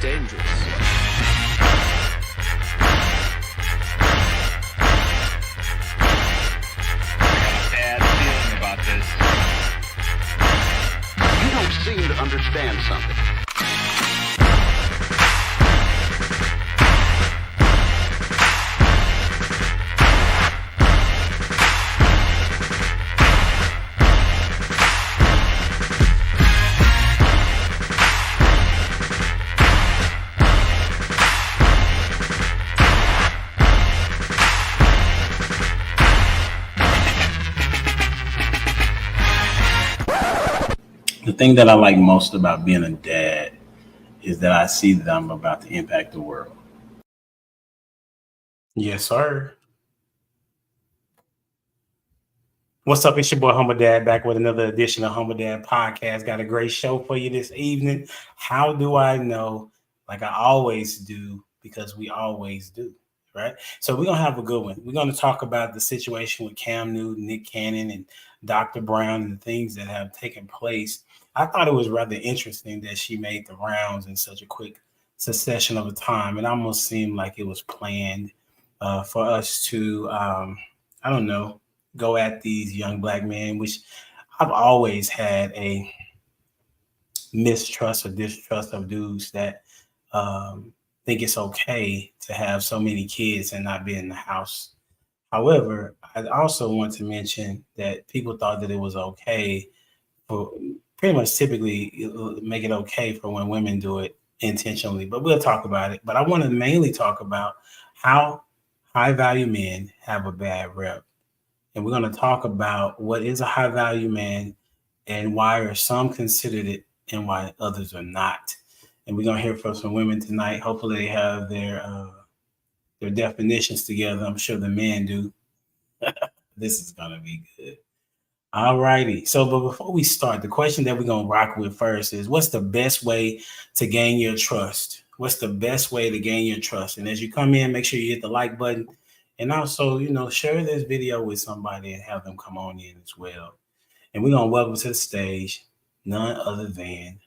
dangerous. Bad feeling about this. You don't seem to understand something. The thing that I like most about being a dad is that I see that I'm about to impact the world. Yes, sir. What's up? It's your boy Humble Dad back with another edition of Humble Dad Podcast. Got a great show for you this evening. How do I know? Like I always do, because we always do, right? So we're going to have a good one. We're going to talk about the situation with Cam Newton, Nick Cannon, and Dr. Brown and the things that have taken place. I thought it was rather interesting that she made the rounds in such a quick succession of a time. It almost seemed like it was planned for us to, I don't know, go at these young black men, which I've always had a mistrust or distrust of dudes that think it's okay to have so many kids and not be in the house. However, I also want to mention that people thought that it was okay for pretty much typically make it okay for when women do it intentionally, but we'll talk about it. But I want to mainly talk about how high value men have a bad rep. And we're going to talk about what is a high value man and why are some considered it and why others are not. And we're going to hear from some women tonight. Hopefully they have their definitions together. I'm sure the men do. This is going to be good. All righty. So, but before we start, the question that we're going to rock with first is, what's the best way to gain your trust? What's the best way to gain your trust? And as you come in, make sure you hit the like button. And also, share this video with somebody and have them come on in as well. And we're going to welcome to the stage none other than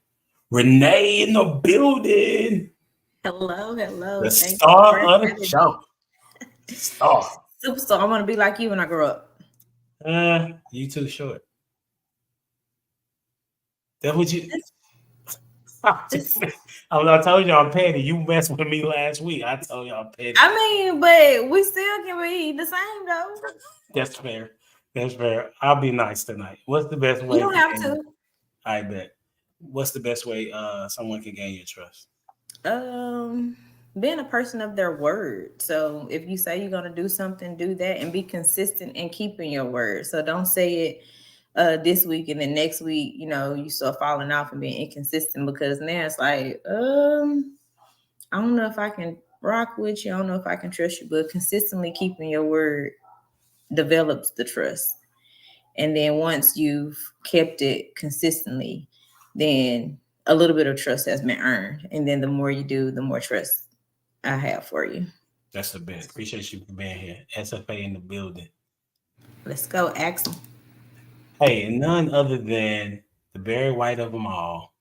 Renee in the building. Hello. The star of the show. Star. Superstar. I want to be like you when I grow up. You too short. That's what you... I told you I'm petty. You messed with me last week. I told you I'm petty. I mean, but we still can be the same though. That's fair. I'll be nice tonight. What's the best way? You don't have to. I bet. What's the best way someone can gain your trust? Being a person of their word. So if you say you're gonna do something, do that and be consistent in keeping your word. So don't say it this week and then next week, you start falling off and being inconsistent, because now it's like, I don't know if I can rock with you. I don't know if I can trust you, but consistently keeping your word develops the trust. And then once you've kept it consistently, then a little bit of trust has been earned. And then the more you do, the more trust I have for you. That's the best. Appreciate you for being here. SFA in the building. Let's go, Axel. Hey, none other than the Barry White of them all,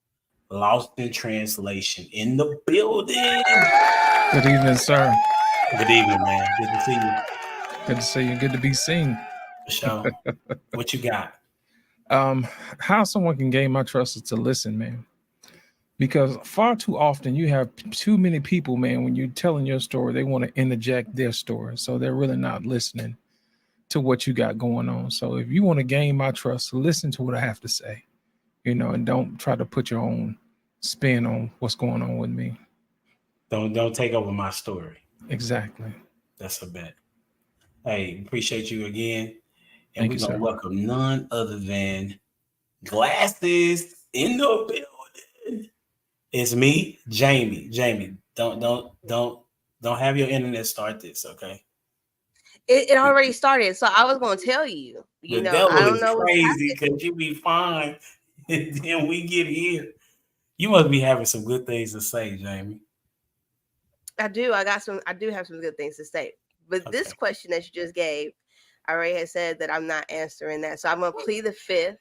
Lost in Translation in the building. Good evening, sir. Good evening, man. Good to see you. Good to see you. Good to be seen. For sure. What you got? How someone can gain my trust is to listen, man. Because far too often you have too many people, man, when you're telling your story, they want to interject their story. So they're really not listening to what you got going on. So if you want to gain my trust, listen to what I have to say, and don't try to put your own spin on what's going on with me. Don't take over my story. Exactly. That's a bet. Hey, appreciate you again. And Thank we're going to you, welcome none other than Glasses in the building. It's me, Jamie. Jamie, don't have your internet start this, okay? It already started, so I was going to tell you. The devil I don't is know crazy because you be fine, and then we get here. You must be having some good things to say, Jamie. I do. I do have some good things to say. But okay. This question that you just gave, I already had said that I'm not answering that. So I'm going to plead the fifth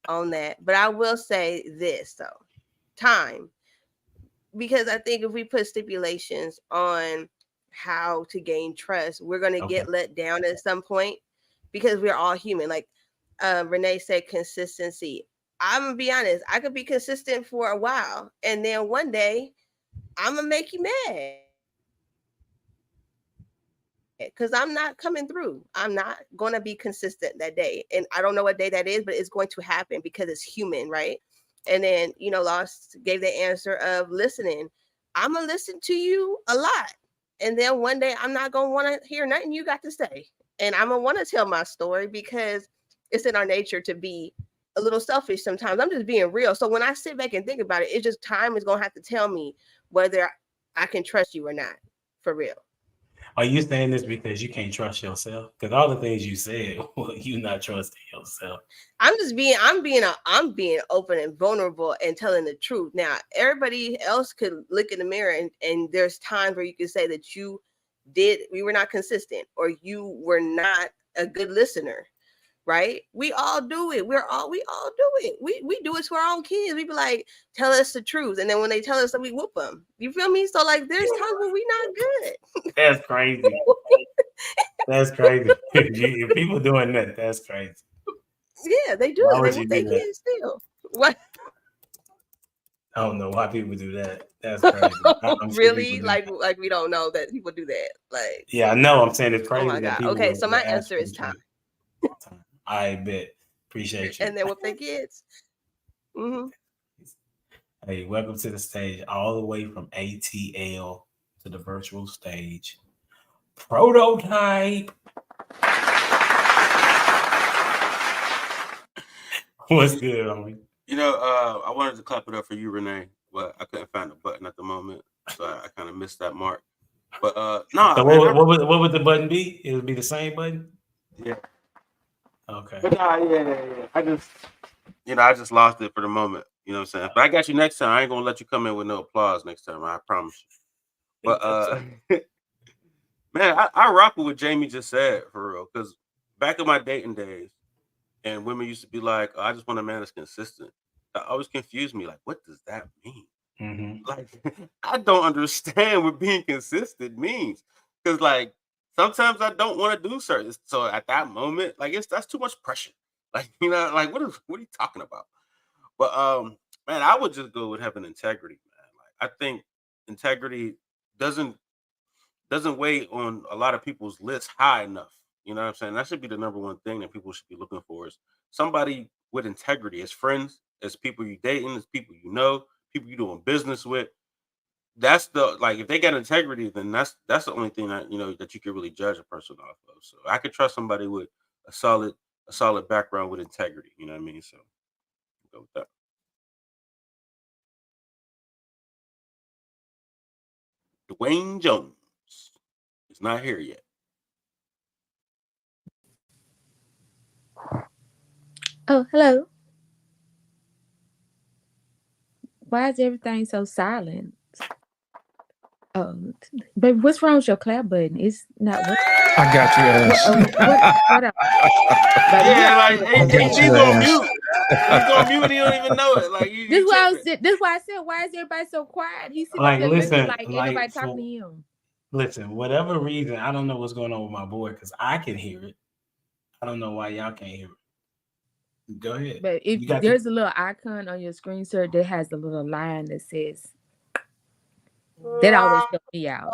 on that. But I will say this, though. Time. because I think if we put stipulations on how to gain trust, we're going to get let down at some point because we're all human. Like Renee said, consistency. I'm gonna be honest, I could be consistent for a while, and then one day I'm gonna make you mad because I'm not coming through. I'm not going to be consistent that day. And I don't know what day that is, but it's going to happen because it's human, right? And then, Lost gave the answer of listening. I'm going to listen to you a lot. And then one day I'm not going to want to hear nothing you got to say. And I'm going to want to tell my story because it's in our nature to be a little selfish sometimes. I'm just being real. So when I sit back and think about it, it's just time is going to have to tell me whether I can trust you or not, for real. Are you saying this because you can't trust yourself? Because all the things you said, well, you not trusting yourself. I'm being open and vulnerable and telling the truth. Now, everybody else could look in the mirror and there's times where you can say that we were not consistent or you were not a good listener, right? We all do it. We all do it. We do it to our own kids. We be like, tell us the truth. And then when they tell us that, we whoop them. You feel me? So like there's times where we not good. That's crazy. That's crazy. If people doing that, that's crazy. Yeah, they do. They whoop their kids still. What? I don't know why people do that. That's crazy. Really? Like we don't know that people do that. Like, yeah, I know. I'm saying it's crazy. Oh my God. Okay, so my answer is time. I bet. Appreciate you. And then with their kids. Mm-hmm. Hey, welcome to the stage, all the way from ATL to the virtual stage. Prototype. What's good, homie? I wanted to clap it up for you, Renee, but I couldn't find the button at the moment, so I kind of missed that mark. But no. So what would the button be? It would be the same button. Yeah. Okay. But yeah. I just lost it for the moment. You know what I'm saying? But I got you next time. I ain't gonna let you come in with no applause next time. I promise you. But man, I rock with what Jamie just said for real. Because back in my dating days, and women used to be like, oh, I just want a man that's consistent. That always confused me. Like, what does that mean? Mm-hmm. Like, I don't understand what being consistent means. Because like sometimes I don't want to do certain. So at that moment, like that's too much pressure. Like, like what are you talking about? But man, I would just go with having integrity, man. Like I think integrity doesn't weigh on a lot of people's lists high enough. You know what I'm saying? That should be the number one thing that people should be looking for is somebody with integrity, as friends, as people you dating, as people you know, people you doing business with. That's if they got integrity, then that's the only thing that that you can really judge a person off of. So I could trust somebody with a solid background with integrity. You know what I mean? So I'll go with that. Dwayne Jones is not here yet. Oh, hello. Why is everything so silent? Oh, baby, what's wrong with your clap button? It's not working. I got you, Ash. What up? He's on mute. He's on mute and he don't even know it. Like this is why I said, why is everybody so quiet? He's sitting there looking like everybody talking to him. Listen, whatever reason, I don't know what's going on with my boy because I can hear it. I don't know why y'all can't hear it. Go ahead. But if there's a little icon on your screen, sir, that has a little line that says, that always helps me out.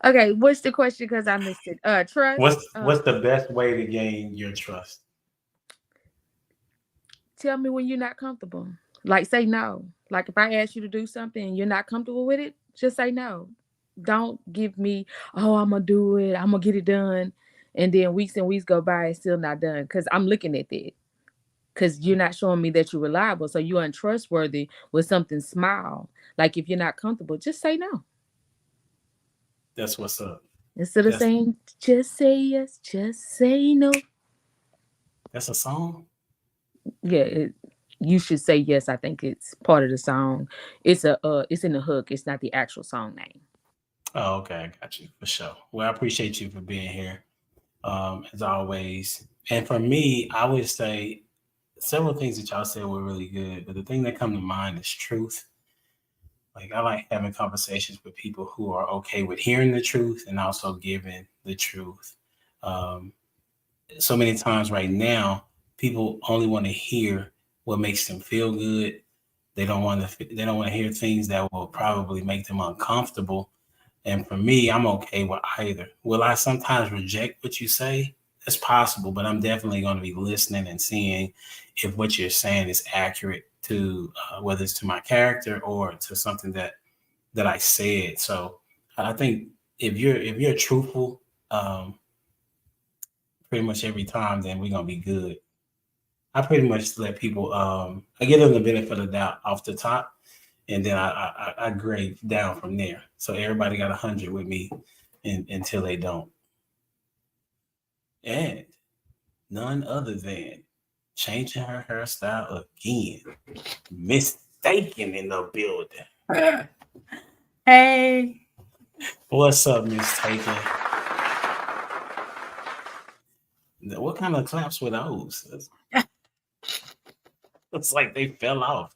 Okay, what's the question? Because I missed it. Trust. What's the best way to gain your trust? Tell me when you're not comfortable. Like, say no. Like, if I ask you to do something and you're not comfortable with it, just say no. Don't give me, oh, I'm going to do it. I'm going to get it done. And then weeks and weeks go by, it's still not done. Because I'm looking at that. Because you're not showing me that you're reliable. So you're untrustworthy with something small. Like, if you're not comfortable, just say no. That's what's up. Instead of saying, just say yes, just say no. That's a song? Yeah, you should say yes. I think it's part of the song. It's in the hook. It's not the actual song name. Oh, okay. I got you for sure. Well, I appreciate you for being here, as always. And for me, I would say several things that y'all said were really good, but the thing that come to mind is truth. Like I like having conversations with people who are okay with hearing the truth and also giving the truth. Um, so many times right now, people only want to hear what makes them feel good. They don't want to. They don't want to hear things that will probably make them uncomfortable. And for me, I'm okay with either. Will I sometimes reject what you say? It's possible, but I'm definitely going to be listening and seeing if what you're saying is accurate to whether it's to my character or to something that I said. So I think if you're truthful, pretty much every time, then we're gonna be good. I pretty much let people I give them the benefit of the doubt off the top, and then I grade down from there. So everybody got 100 with me until they don't. And none other than changing her hairstyle again. Mistaken in the building. Hey, What's up, Mistaken? What kind of claps were those? It's like they fell off.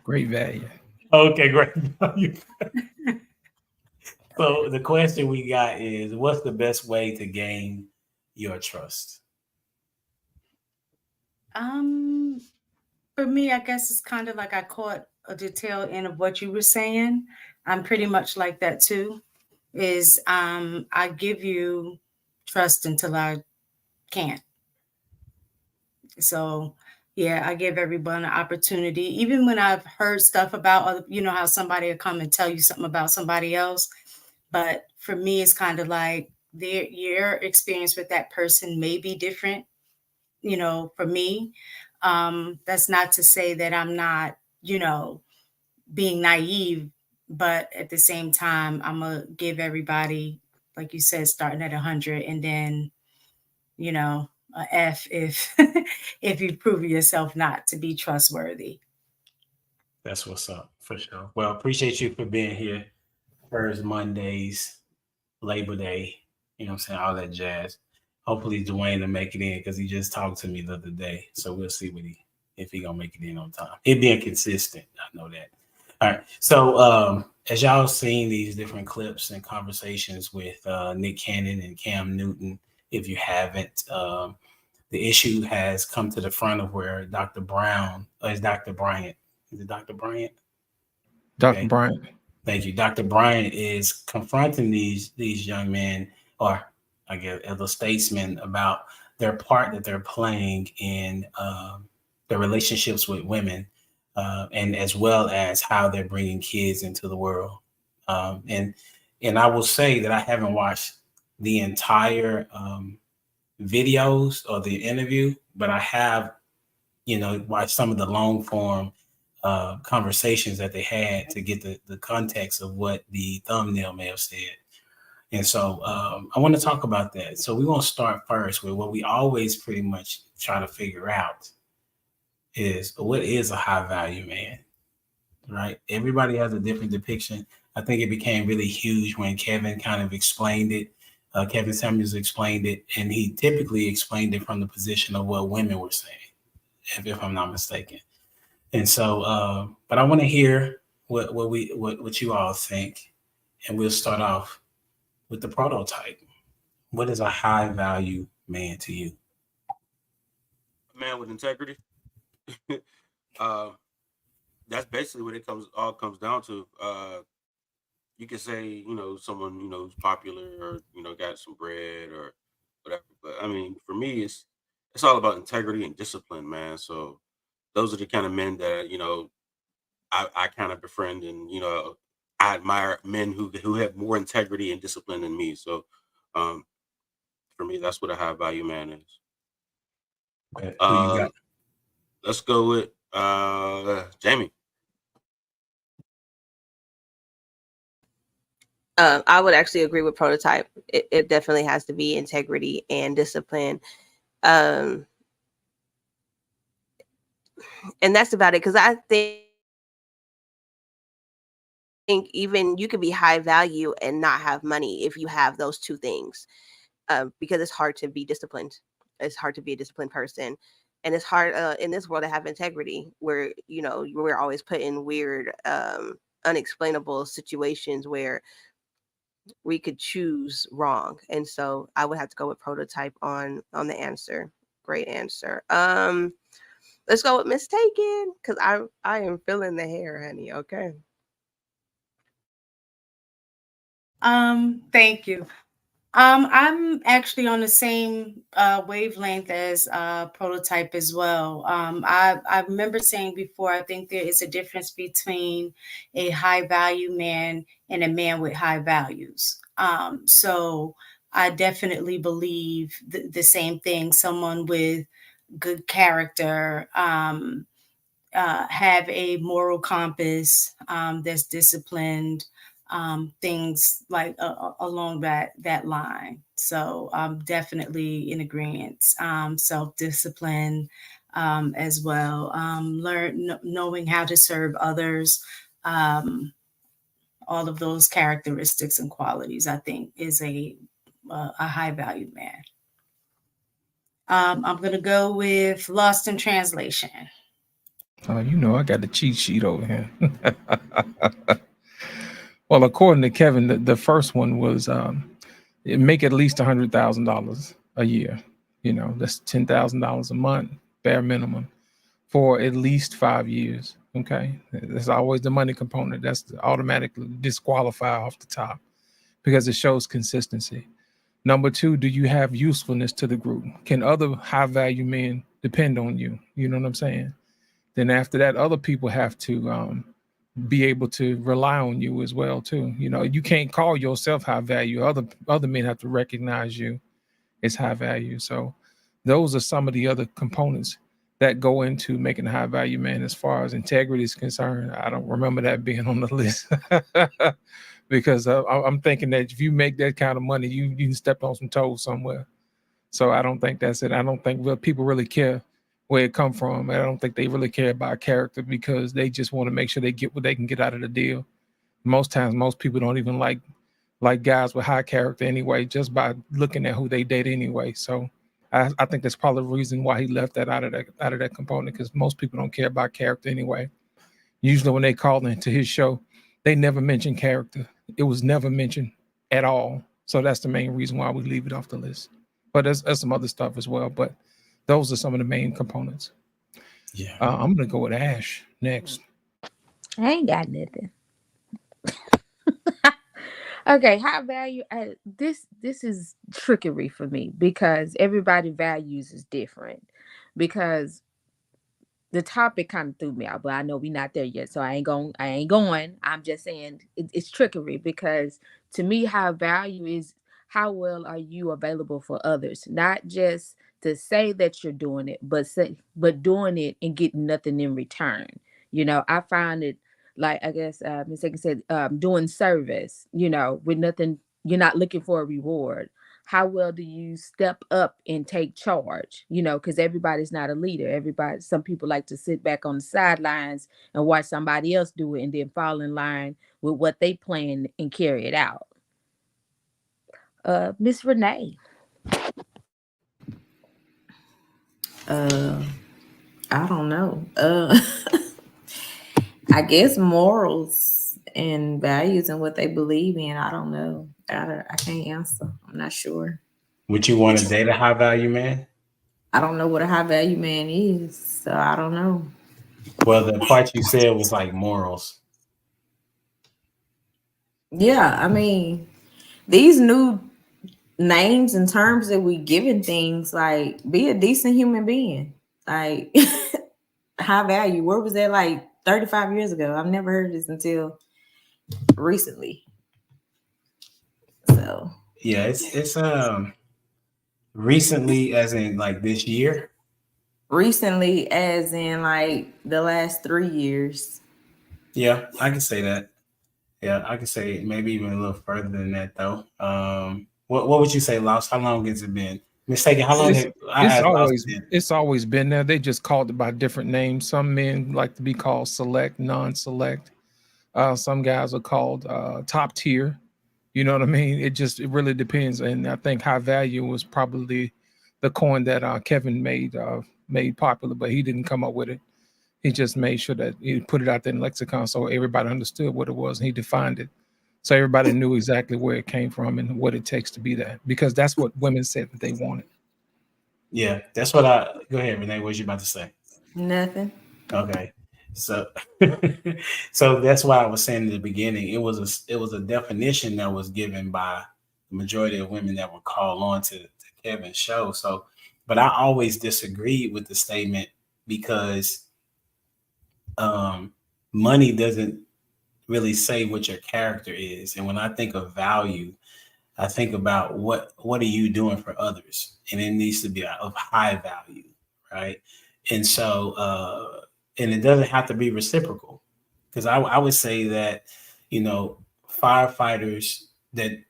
Great value. Okay, great. So the question we got is, what's the best way to gain your trust? for me, I guess it's kind of like I caught the tail end of what you were saying. I'm pretty much like that too. Is I give you trust until I can't. So yeah, I give everyone an opportunity. Even when I've heard stuff about other, how somebody will come and tell you something about somebody else. But for me, it's kind of like your experience with that person may be different, for me. That's not to say that I'm not, being naive, but at the same time, I'm gonna give everybody, like you said, starting at 100, and then, a F if if you prove yourself not to be trustworthy. That's what's up for sure. Well, appreciate you for being here. First Mondays, Labor Day, you know what I'm saying, all that jazz. Hopefully Dwayne will make it in because he just talked to me the other day. So we'll see if he gonna make it in on time. It being consistent, I know that. All right. So as y'all seen these different clips and conversations with Nick Cannon and Cam Newton, if you haven't, the issue has come to the front of where Dr. Brown, or is Dr. Bryant? Is it Dr. Bryant? Dr. Okay. Bryant. Thank you. Dr. Bryant is confronting these young men, or I guess elder statesmen, about their part that they're playing in their relationships with women, and as well as how they're bringing kids into the world. And I will say that I haven't watched the entire videos or the interview, but I have, watched some of the long form conversations that they had to get the context of what the thumbnail may have said. And so I want to talk about that. So we want to start first with what we always pretty much try to figure out is, what is a high value man, right? Everybody has a different depiction. I think it became really huge when Kevin kind of explained it. Kevin Samuels explained it, and he typically explained it from the position of what women were saying, if I'm not mistaken. And so, but I want to hear what you all think, and we'll start off with the prototype. What is a high value man to you? A man with integrity. That's basically what it comes down to. You can say, someone, who's popular or, got some bread or whatever. But I mean, for me, it's all about integrity and discipline, man. So those are the kind of men that, I kind of befriend, and, I admire men who have more integrity and discipline than me. So for me, that's what a high value man is. Okay, who you got? Let's go with Jamie. I would actually agree with prototype. It definitely has to be integrity and discipline. And that's about it. Because I think even you could be high value and not have money if you have those two things, because it's hard to be disciplined. It's hard to be a disciplined person. And it's hard in this world to have integrity where, you know, we're always put in weird, unexplainable situations where we could choose wrong. And so I would have to go with prototype on the answer. Great answer. Let's go with mistaken, because I am feeling the hair, honey. Okay. Thank you. I'm actually on the same wavelength as prototype as well. I remember saying before, I think there is a difference between a high value man and a man with high values. So I definitely believe the same thing. Someone with good character, have a moral compass, that's disciplined, things like along that line. So I'm definitely in agreement. Self-discipline, as well. Knowing how to serve others. All of those characteristics and qualities, I think, is a high value man. I'm gonna go with Lost in Translation. You know, I got the cheat sheet over here. Well, according to Kevin, the first one was make at least $100,000 a year. You know, that's $10,000 a month, bare minimum, for at least 5 years. Okay, there's always the money component. That's automatically disqualify off the top because it shows consistency. Number two, do you have usefulness to the group? Can other high value men depend on you? You know what I'm saying? Then after that, other people have to be able to rely on you as well too. You know, you can't call yourself high value. Other men have to recognize you as high value. So those are some of the other components that go into making a high value man. As far as integrity is concerned, I don't remember that being on the list because I'm thinking that if you make that kind of money, you can step on some toes somewhere. So I don't think that's it. I don't think people really care where it come from. I don't think they really care about character because they just want to make sure they get what they can get out of the deal. Most times, most people don't even like guys with high character anyway, just by looking at who they date anyway. So I think that's probably the reason why he left that out of that component, because most people don't care about character anyway. Usually when they call into his show, they never mention character. It was never mentioned at all. So that's the main reason why we leave it off the list. But there's some other stuff as well. But those are some of the main components. Yeah. I'm going to go with Ash next. I ain't got nothing. Okay, high value. This is trickery for me because everybody values is different. Because the topic kind of threw me out, but I know we're not there yet, so I ain't going. I'm just saying it's trickery because to me, high value is how well are you available for others, not just to say that you're doing it, but doing it and getting nothing in return. You know, I find it like, I guess Ms. Aiken said, doing service, you know, with nothing, you're not looking for a reward. How well do you step up and take charge? You know, because everybody's not a leader. Some people like to sit back on the sidelines and watch somebody else do it and then fall in line with what they plan and carry it out. Miss Renee. I don't know. I guess morals and values and what they believe in. I don't know. I can't answer. I'm not sure. Would you want to date a high value man? I don't know what a high value man is, so I don't know. Well, the part you said was like morals. Yeah, I mean, these new names and terms that we giving things, like, be a decent human being. Like, high value. Where was that like 35 years ago? I've never heard this until recently. So yeah, it's recently, as in like this year. Recently, as in like the last 3 years. Yeah, I can say that. Yeah, I can say maybe even a little further than that though. What would you say, Lost? How long has it been? Mistaken, how long? It's always been there. They just called it by different names. Some men like to be called select, non-select. Some guys are called top tier. You know what I mean? It really depends. And I think high value was probably the coin that Kevin made popular, but he didn't come up with it. He just made sure that he put it out there in lexicon so everybody understood what it was, and he defined it. So everybody knew exactly where it came from and what it takes to be that, because that's what women said that they wanted. Yeah, that's what go ahead, Renee. What you about to say? Nothing. Okay. So so that's why I was saying in the beginning, it was a definition that was given by the majority of women that were called on to Kevin's show. So, but I always disagreed with the statement because money doesn't really say what your character is. And when I think of value, I think about what are you doing for others, and it needs to be of high value, right? And so, and it doesn't have to be reciprocal, because I would say that, firefighters that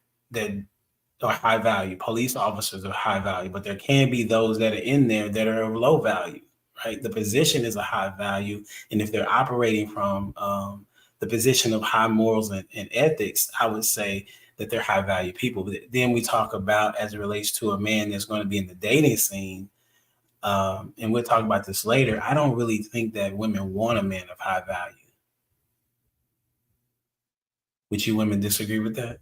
are high value, police officers are high value, but there can be those that are in there that are of low value, right? The position is a high value, and if they're operating from the position of high morals and ethics, I would say that they're high value people. But then we talk about, as it relates to a man that's going to be in the dating scene, and we'll talk about this later, I don't really think that women want a man of high value. Would you women disagree with that?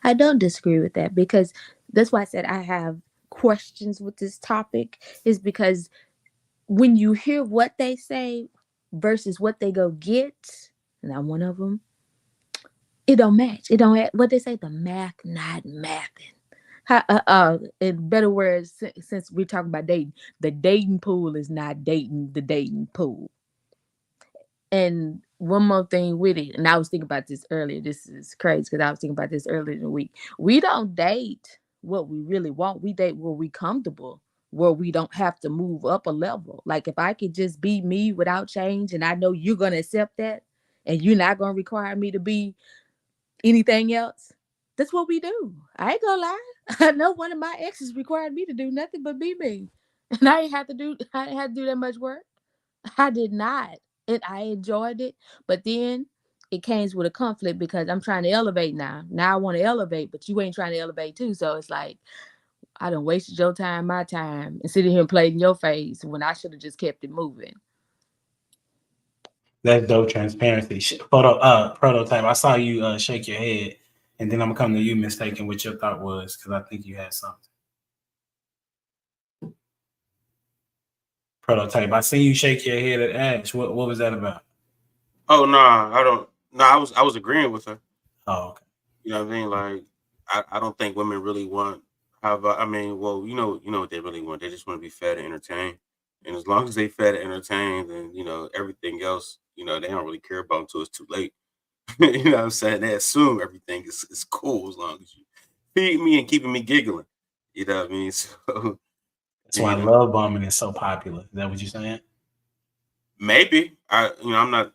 I don't disagree with that, because that's why I said I have questions with this topic, is because when you hear what they say versus what they go get, and I'm one of them, it don't match. It don't, what they say, the math not mathing. In better words, since we're talking about dating, the dating pool is not dating the dating pool. And one more thing with it, and I was thinking about this earlier. This is crazy because I was thinking about this earlier in the week. We don't date what we really want. We date where we comfortable, where we don't have to move up a level. Like if I could just be me without change, and I know you're gonna accept that, and you're not gonna require me to be anything else, that's what we do. I ain't gonna lie. I know one of my exes required me to do nothing but be me, and I didn't have to do that much work. I did not. And I enjoyed it, but then it came with a conflict because I'm trying to elevate now. Now I want to elevate, but you ain't trying to elevate too. So it's like, I done wasted your time, my time, and sitting here and played in your face when I should have just kept it moving. That's dope transparency. Prototype. I saw you shake your head, and then I'm gonna come to you, mistaken what your thought was, because I think you had something. Prototype. I see you shake your head at Ash. What was that about? Oh no, I don't. No, I was agreeing with her. Oh, okay. You know what I mean? Like, I don't think women really want. I mean, well, you know what they really want. They just want to be fed and entertained. And as long as they fed and entertained, then everything else, they don't really care about until it's too late. You know what I'm saying? They assume everything is cool as long as you feed me and keeping me giggling. You know what I mean? So that's why love bombing is so popular. Is that what you're saying? Maybe. I'm not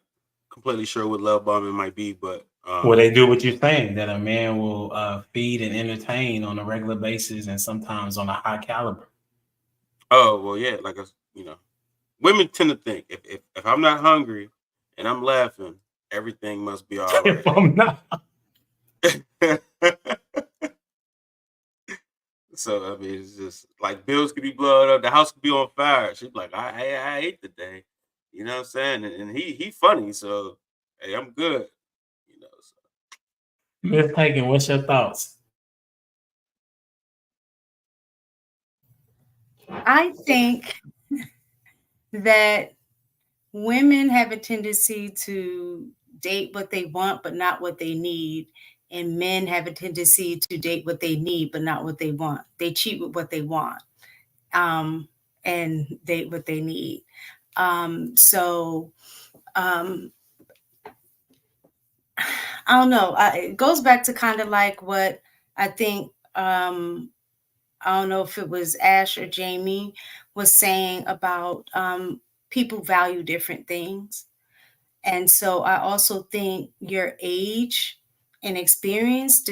completely sure what love bombing might be, but well, they do what you're saying, that a man will feed and entertain on a regular basis, and sometimes on a high caliber. Oh well, yeah. Like women tend to think if I'm not hungry and I'm laughing, everything must be all right. If I'm not. So I mean, it's just like bills could be blown up, the house could be on fire. She's like, I ate the day. You know what I'm saying? And he funny, so hey, I'm good. So. Miss Hagen, what's your thoughts? I think that women have a tendency to date what they want, but not what they need. And men have a tendency to date what they need, but not what they want. They cheat with what they want, and date what they need. I don't know. It goes back to kind of like what I think, I don't know if it was Ash or Jamie was saying about people value different things. And so I also think your age and experience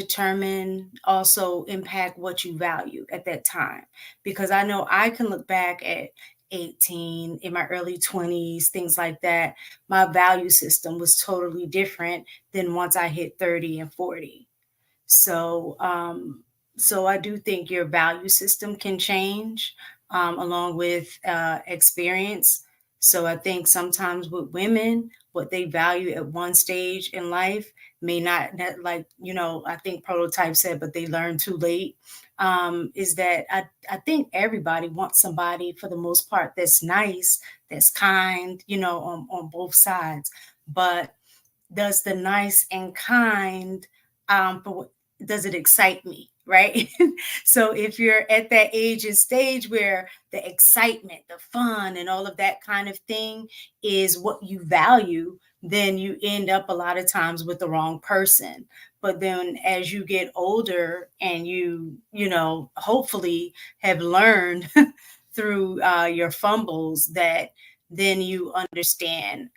also impact what you value at that time. Because I know I can look back at 18, in my early 20s, things like that. My value system was totally different than once I hit 30 and 40. So so I do think your value system can change along with experience. So I think sometimes with women, what they value at one stage in life may not, like, you know, I think Prototype said, but they learn too late. Is that I think everybody wants somebody, for the most part, that's nice, that's kind, you know, on both sides. But does the nice and kind, does it excite me, right? So if you're at that age and stage where the excitement, the fun, and all of that kind of thing is what you value, then you end up a lot of times with the wrong person. But then as you get older and you know, hopefully have learned through your fumbles, that then you understand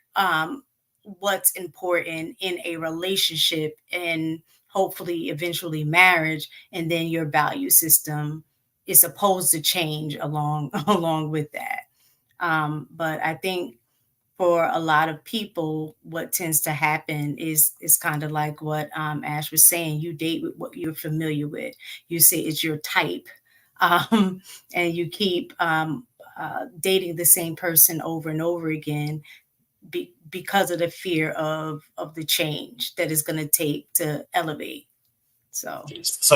what's important in a relationship and hopefully eventually marriage, and then your value system is supposed to change along with that. But I think for a lot of people, what tends to happen is kind of like what Ash was saying. You date with what you're familiar with. You say it's your type, and you keep dating the same person over and over again because of the fear of the change that is going to take to elevate. So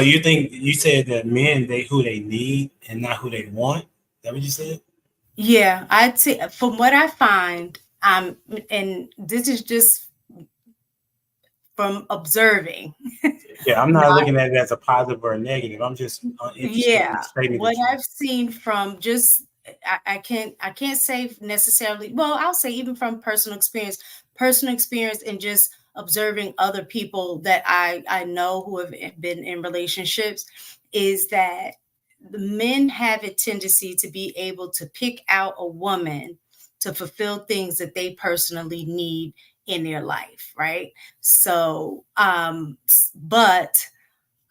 you think, you said that men date who they need and not who they want? Is that what you said? Yeah, I'd say from what I find, and this is just from observing. Yeah, I'm not looking at it as a positive or a negative. I'm just interested in Yeah, stating what that I've seen from just I can't say necessarily, well, I'll say even from personal experience and just observing other people that I know who have been in relationships, is that the men have a tendency to be able to pick out a woman to fulfill things that they personally need in their life, right? So but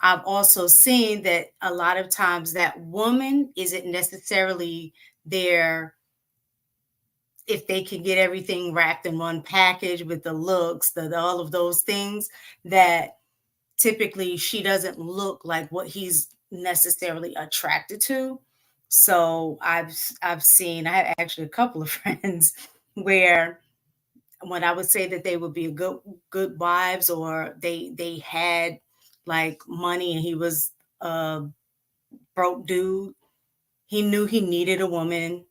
I've also seen that a lot of times that woman isn't necessarily there if they can get everything wrapped in one package with the looks, all of those things, that typically she doesn't look like what he's necessarily attracted to. So I've seen, I have actually a couple of friends where when I would say that they would be good wives, or they had like money and he was a broke dude, he knew he needed a woman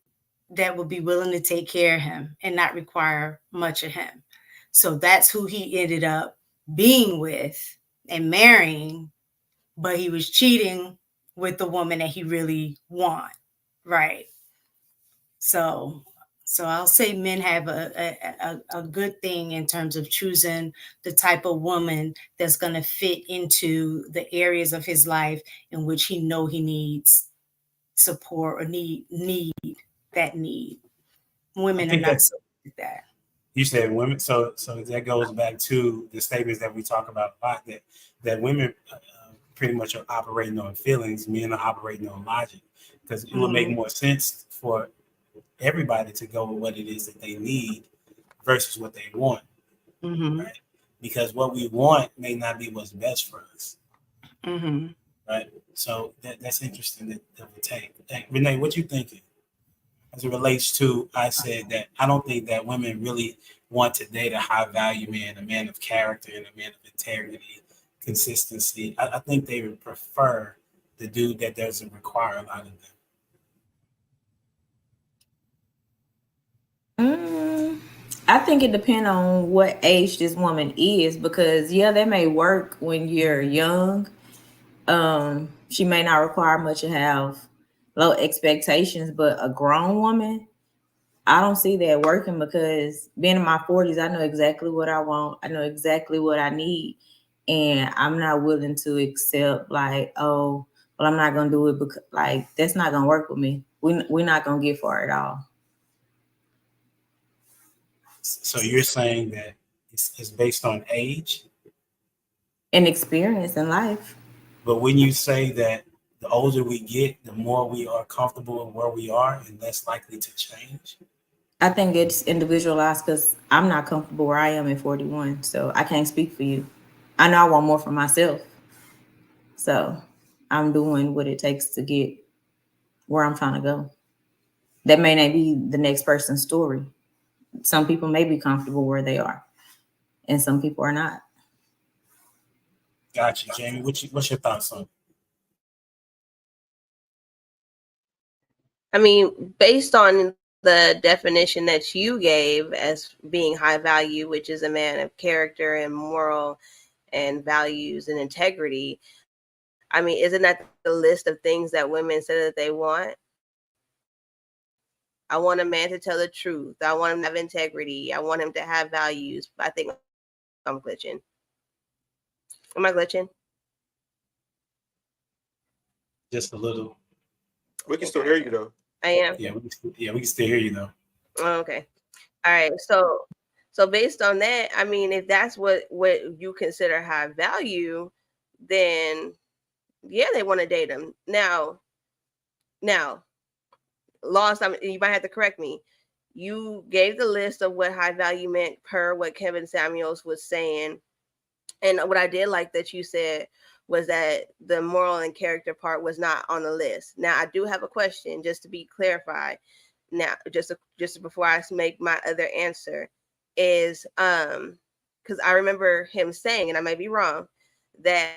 that would be willing to take care of him and not require much of him. So that's who he ended up being with and marrying, but he was cheating with the woman that he really want, right? So I'll say men have a good thing in terms of choosing the type of woman that's going to fit into the areas of his life in which he know he needs support or need that need. Women are not so good at that. You said women, so that goes back to the statements that we talk about a lot, that women pretty much are operating on feelings, men are operating on logic, because it would make more sense for everybody to go with what it is that they need versus what they want, right? Because what we want may not be what's best for us, right? So that's interesting that we take. Hey, Renee, what you thinking as it relates to? I said that I don't think that women really want to date a high value man, a man of character and a man of integrity, consistency. I think they would prefer the dude that doesn't require a lot of them. I think it depends on what age this woman is, because yeah, that may work when you're young. She may not require much and have low expectations, but a grown woman, I don't see that working, because being in my 40s, I know exactly what I want. I know exactly what I need. And I'm not willing to accept like, oh, well, I'm not going to do it because like, that's not going to work with me. We're not going to get far at all. So you're saying that it's based on age and experience in life. But when you say that the older we get, the more we are comfortable in where we are and less likely to change? I think it's individualized, because I'm not comfortable where I am at 41. So I can't speak for you. I know I want more for myself. So I'm doing what it takes to get where I'm trying to go. That may not be the next person's story. Some people may be comfortable where they are, and some people are not. Gotcha, Jamie. What's your thoughts on? I mean, based on the definition that you gave as being high value, which is a man of character and moral and values and integrity, I mean, isn't that the list of things that women say that they want? I want a man to tell the truth. I want him to have integrity. I want him to have values. I think I'm glitching. Am I glitching? Just a little. We can still hear you though. I am. Yeah, we can still hear you though. Oh, okay. All right. So based on that, I mean, if that's what you consider high value, then yeah, they want to date him. Now, Lost, I mean, you might have to correct me. You gave the list of what high value meant per what Kevin Samuels was saying. And what I did like that you said was that the moral and character part was not on the list. Now, I do have a question just to be clarified. Now, just before I make my other answer is, because I remember him saying, and I may be wrong, that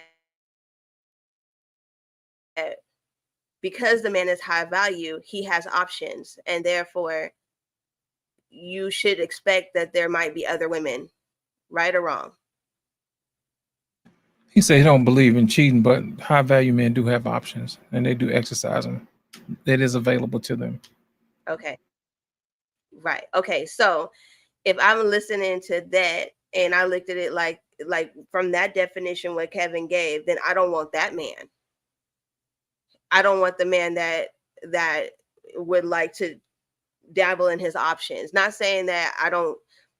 because the man is high value, he has options, and therefore you should expect that there might be other women, right or wrong. He said he don't believe in cheating, but high value men do have options, and they do exercise them. That is available to them. Okay. Right. Okay. So if I'm listening to that and I looked at it like from that definition what Kevin gave, then I don't want that man. I don't want the man that would like to dabble in his options. Not saying that I don't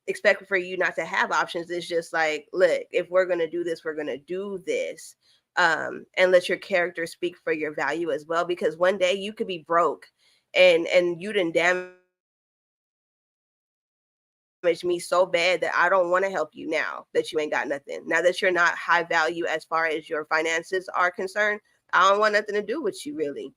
expect for you not to have options. It's just like, look, if we're going to do this, we're going to do this. And let your character speak for your value as well, because one day you could be broke and you didn't damage me so bad that I don't want to help you now that you ain't got nothing. Now that you're not high value as far as your finances are concerned, I don't want nothing to do with you really.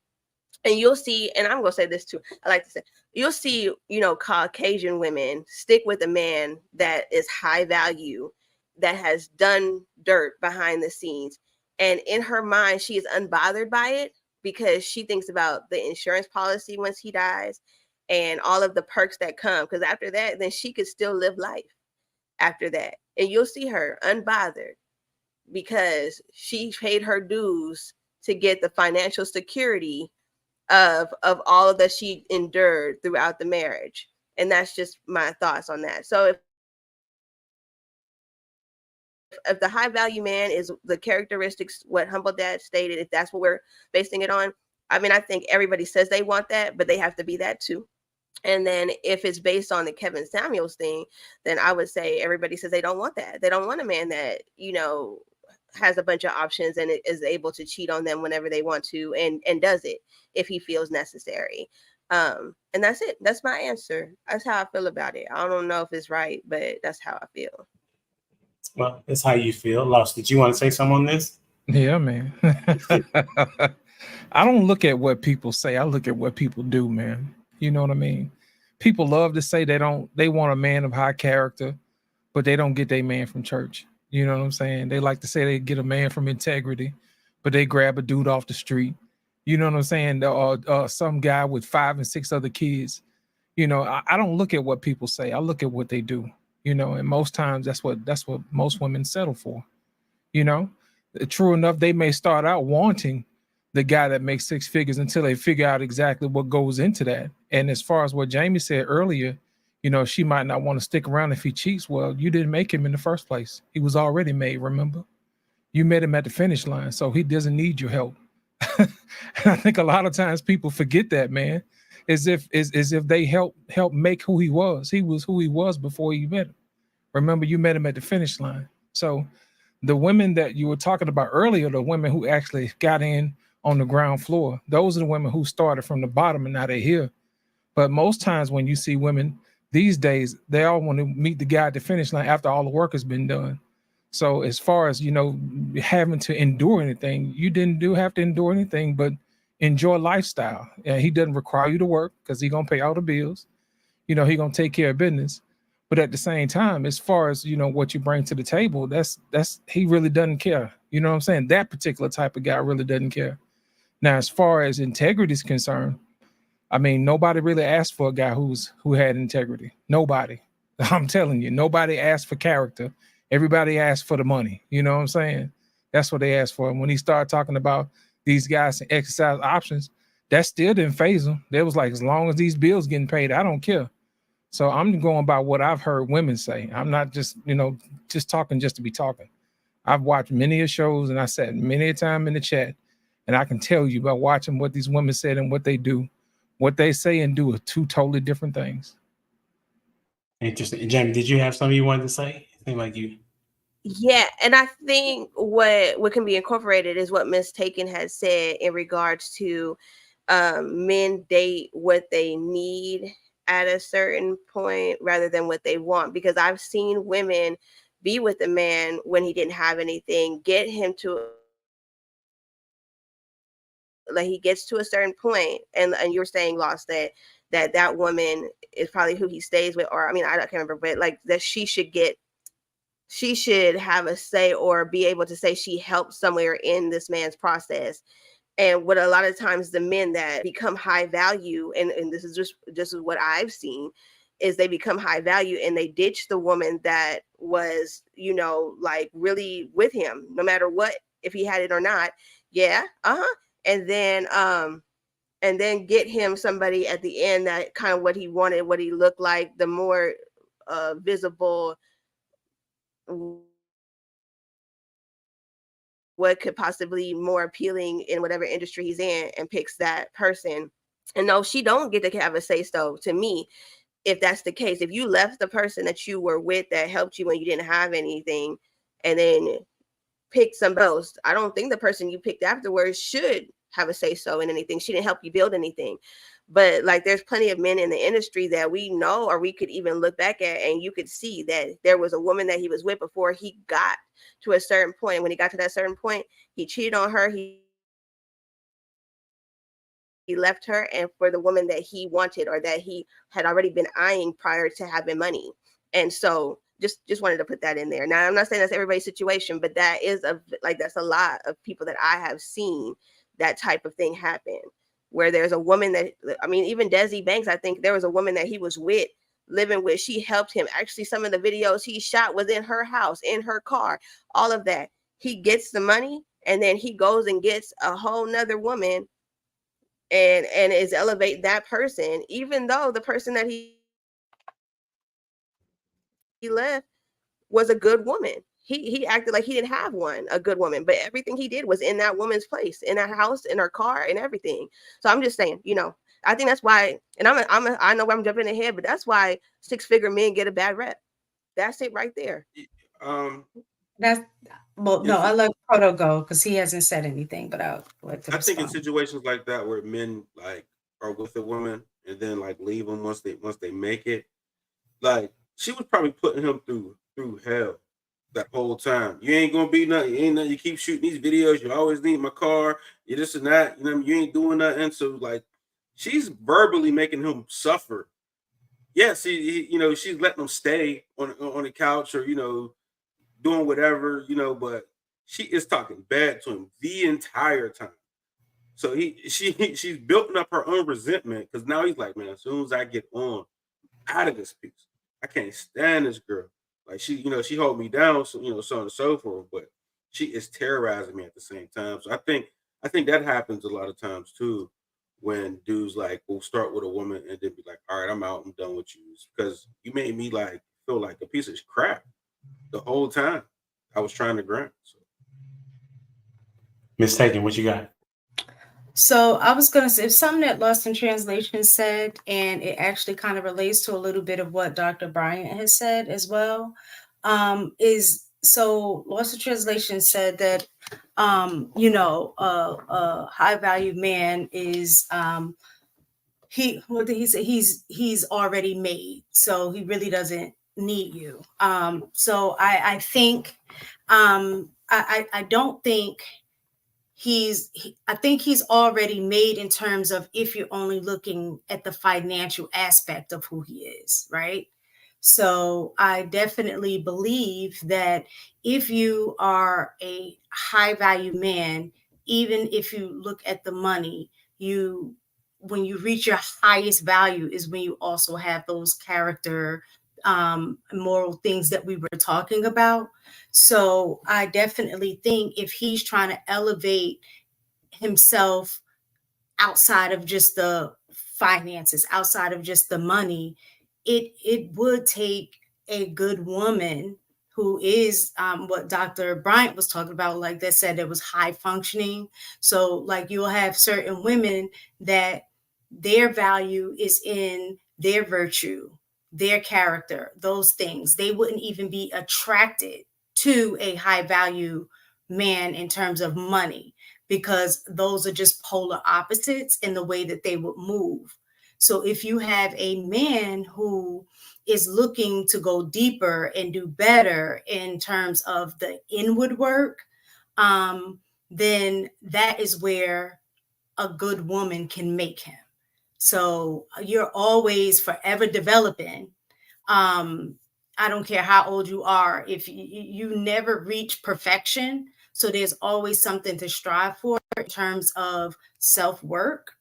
And you'll see, and I'm going to say this too, I like to say, you'll see, Caucasian women stick with a man that is high value, that has done dirt behind the scenes. And in her mind, she is unbothered by it because she thinks about the insurance policy once he dies and all of the perks that come. Because after that, then she could still live life after that. And you'll see her unbothered because she paid her dues to get the financial security of all that she endured throughout the marriage. And that's just my thoughts on that. So if the high value man is the characteristics, what Humble Dad stated, if that's what we're basing it on, I mean, I think everybody says they want that, but they have to be that too. And then if it's based on the Kevin Samuels thing, then I would say everybody says they don't want that. They don't want a man that, has a bunch of options and is able to cheat on them whenever they want to and does it if he feels necessary. And that's it. That's my answer. That's how I feel about it. I don't know if it's right, but that's how I feel. Well, that's how you feel. Lost, did you want to say something on this? Yeah, man. I don't look at what people say. I look at what people do, man. You know what I mean? People love to say they want a man of high character, but they don't get their man from church. You know what I'm saying? They like to say they get a man from integrity, but they grab a dude off the street. You know what I'm saying? Some guy with 5 and 6 other kids. I don't look at what people say. I look at what they do. And most times that's what most women settle for. True enough, they may start out wanting the guy that makes 6 figures until they figure out exactly what goes into that. And as far as what Jamie said earlier, she might not want to stick around if he cheats. Well, you didn't make him in the first place. He was already made, remember? You met him at the finish line, so he doesn't need your help. And I think a lot of times people forget that, man. As if they help make who he was. He was who he was before you met him. Remember, you met him at the finish line. So the women that you were talking about earlier, the women who actually got in on the ground floor, those are the women who started from the bottom and now they're here. But most times when you see women these days, they all want to meet the guy at the finish line after all the work has been done. So as far as, you know, having to endure anything, you didn't have to endure anything but enjoy lifestyle. And he doesn't require you to work because he's gonna pay all the bills. You know, he's gonna take care of business. But at the same time, as far as, you know, what you bring to the table, that's he really doesn't care. You know what I'm saying? That particular type of guy really doesn't care. Now, as far as integrity is concerned, I mean, nobody really asked for a guy who had integrity. Nobody. I'm telling you, nobody asked for character. Everybody asked for the money. You know what I'm saying? That's what they asked for. And when he started talking about these guys and exercise options, that still didn't phase him. They was like, as long as these bills getting paid, I don't care. So I'm going by what I've heard women say. I'm not just, you know, just talking just to be talking. I've watched many of shows and I sat many a time in the chat, and I can tell you by watching what these women said and what they do, what they say and do are two totally different things. Interesting. Jamie, did you have something you wanted to say? It seemed like you. Yeah, and I think what can be incorporated is what Miss Taken has said in regards to men date what they need at a certain point rather than what they want. Because I've seen women be with a man when he didn't have anything, get him to, like, he gets to a certain point, and you're saying, Lost, that woman is probably who he stays with, or I mean, I can't remember, but like that she should have a say or be able to say she helped somewhere in this man's process. And what a lot of times the men that become high value, and this is just what I've seen, is they become high value and they ditch the woman that was, you know, like really with him, no matter what, if he had it or not. Yeah. And then get him somebody at the end that kind of what he wanted, what he looked like, the more visible, what could possibly more appealing in whatever industry he's in, and picks that person. And no, she don't get to have a say so to me. If that's the case, if you left the person that you were with that helped you when you didn't have anything and then pick somebody else, I don't think the person you picked afterwards should have a say so in anything. She didn't help you build anything. But like, there's plenty of men in the industry that we know, or we could even look back at, and you could see that there was a woman that he was with before he got to a certain point. When he got to that certain point, he cheated on her. He left her, and for the woman that he wanted, or that he had already been eyeing prior to having money. And so just wanted to put that in there. Now, I'm not saying that's everybody's situation, but that is that's a lot of people that I have seen that type of thing happen, where there's a woman that, I mean, even Desi Banks, I think there was a woman that he was with, living with. She helped him. Actually, some of the videos he shot was in her house, in her car, all of that. He gets the money, and then he goes and gets a whole nother woman and is elevate that person, even though the person that he left was a good woman. He acted like he didn't have a good woman, but everything he did was in that woman's place, in that house, in her car, and everything. So I'm just saying, you know, I think that's why, and I know I'm jumping ahead, but that's why 6-figure men get a bad rep. That's it right there. That's well, no, I let Proto go because he hasn't said anything, but I think in situations like that where men like are with a woman and then like leave them once they make it, like she was probably putting him through hell that whole time. You ain't gonna be nothing. You ain't nothing. You keep shooting these videos. You always need my car. You this and that. You know, you ain't doing nothing. So like, she's verbally making him suffer. Yes, you know, she's letting him stay on the couch, or, you know, doing whatever, you know, but she is talking bad to him the entire time. So she's building up her own resentment, because now he's like, man, as soon as I get out of this piece, I can't stand this girl. Like, she, you know, she hold me down, so, you know, so on and so forth, but she is terrorizing me at the same time. So I think that happens a lot of times too, when dudes like will start with a woman and then be like, all right, I'm out, I'm done with you, because you made me like feel like a piece of crap the whole time I was trying to grind. So. Miss Taken, what you got? So I was going to say something that Lost in Translation said, and it actually kind of relates to a little bit of what Dr. Bryant has said as well. So Lost in Translation said that, you know, a high value man is, what did he say? He's already made. So he really doesn't need you. So I think I don't think I think he's already made in terms of if you're only looking at the financial aspect of who he is, right? So I definitely believe that if you are a high value man, even if you look at the money, when you reach your highest value is when you also have those character, moral things that we were talking about. So I definitely think if he's trying to elevate himself outside of just the finances, outside of just the money, it would take a good woman who is what Dr. Bryant was talking about, like that said, it was high functioning. So like you'll have certain women that their value is in their virtue, their character, those things. They wouldn't even be attracted to a high value man in terms of money, because those are just polar opposites in the way that they would move. So if you have a man who is looking to go deeper and do better in terms of the inward work, then that is where a good woman can make him. So you're always forever developing. I don't care how old you are, if you never reach perfection. So there's always something to strive for in terms of self-work.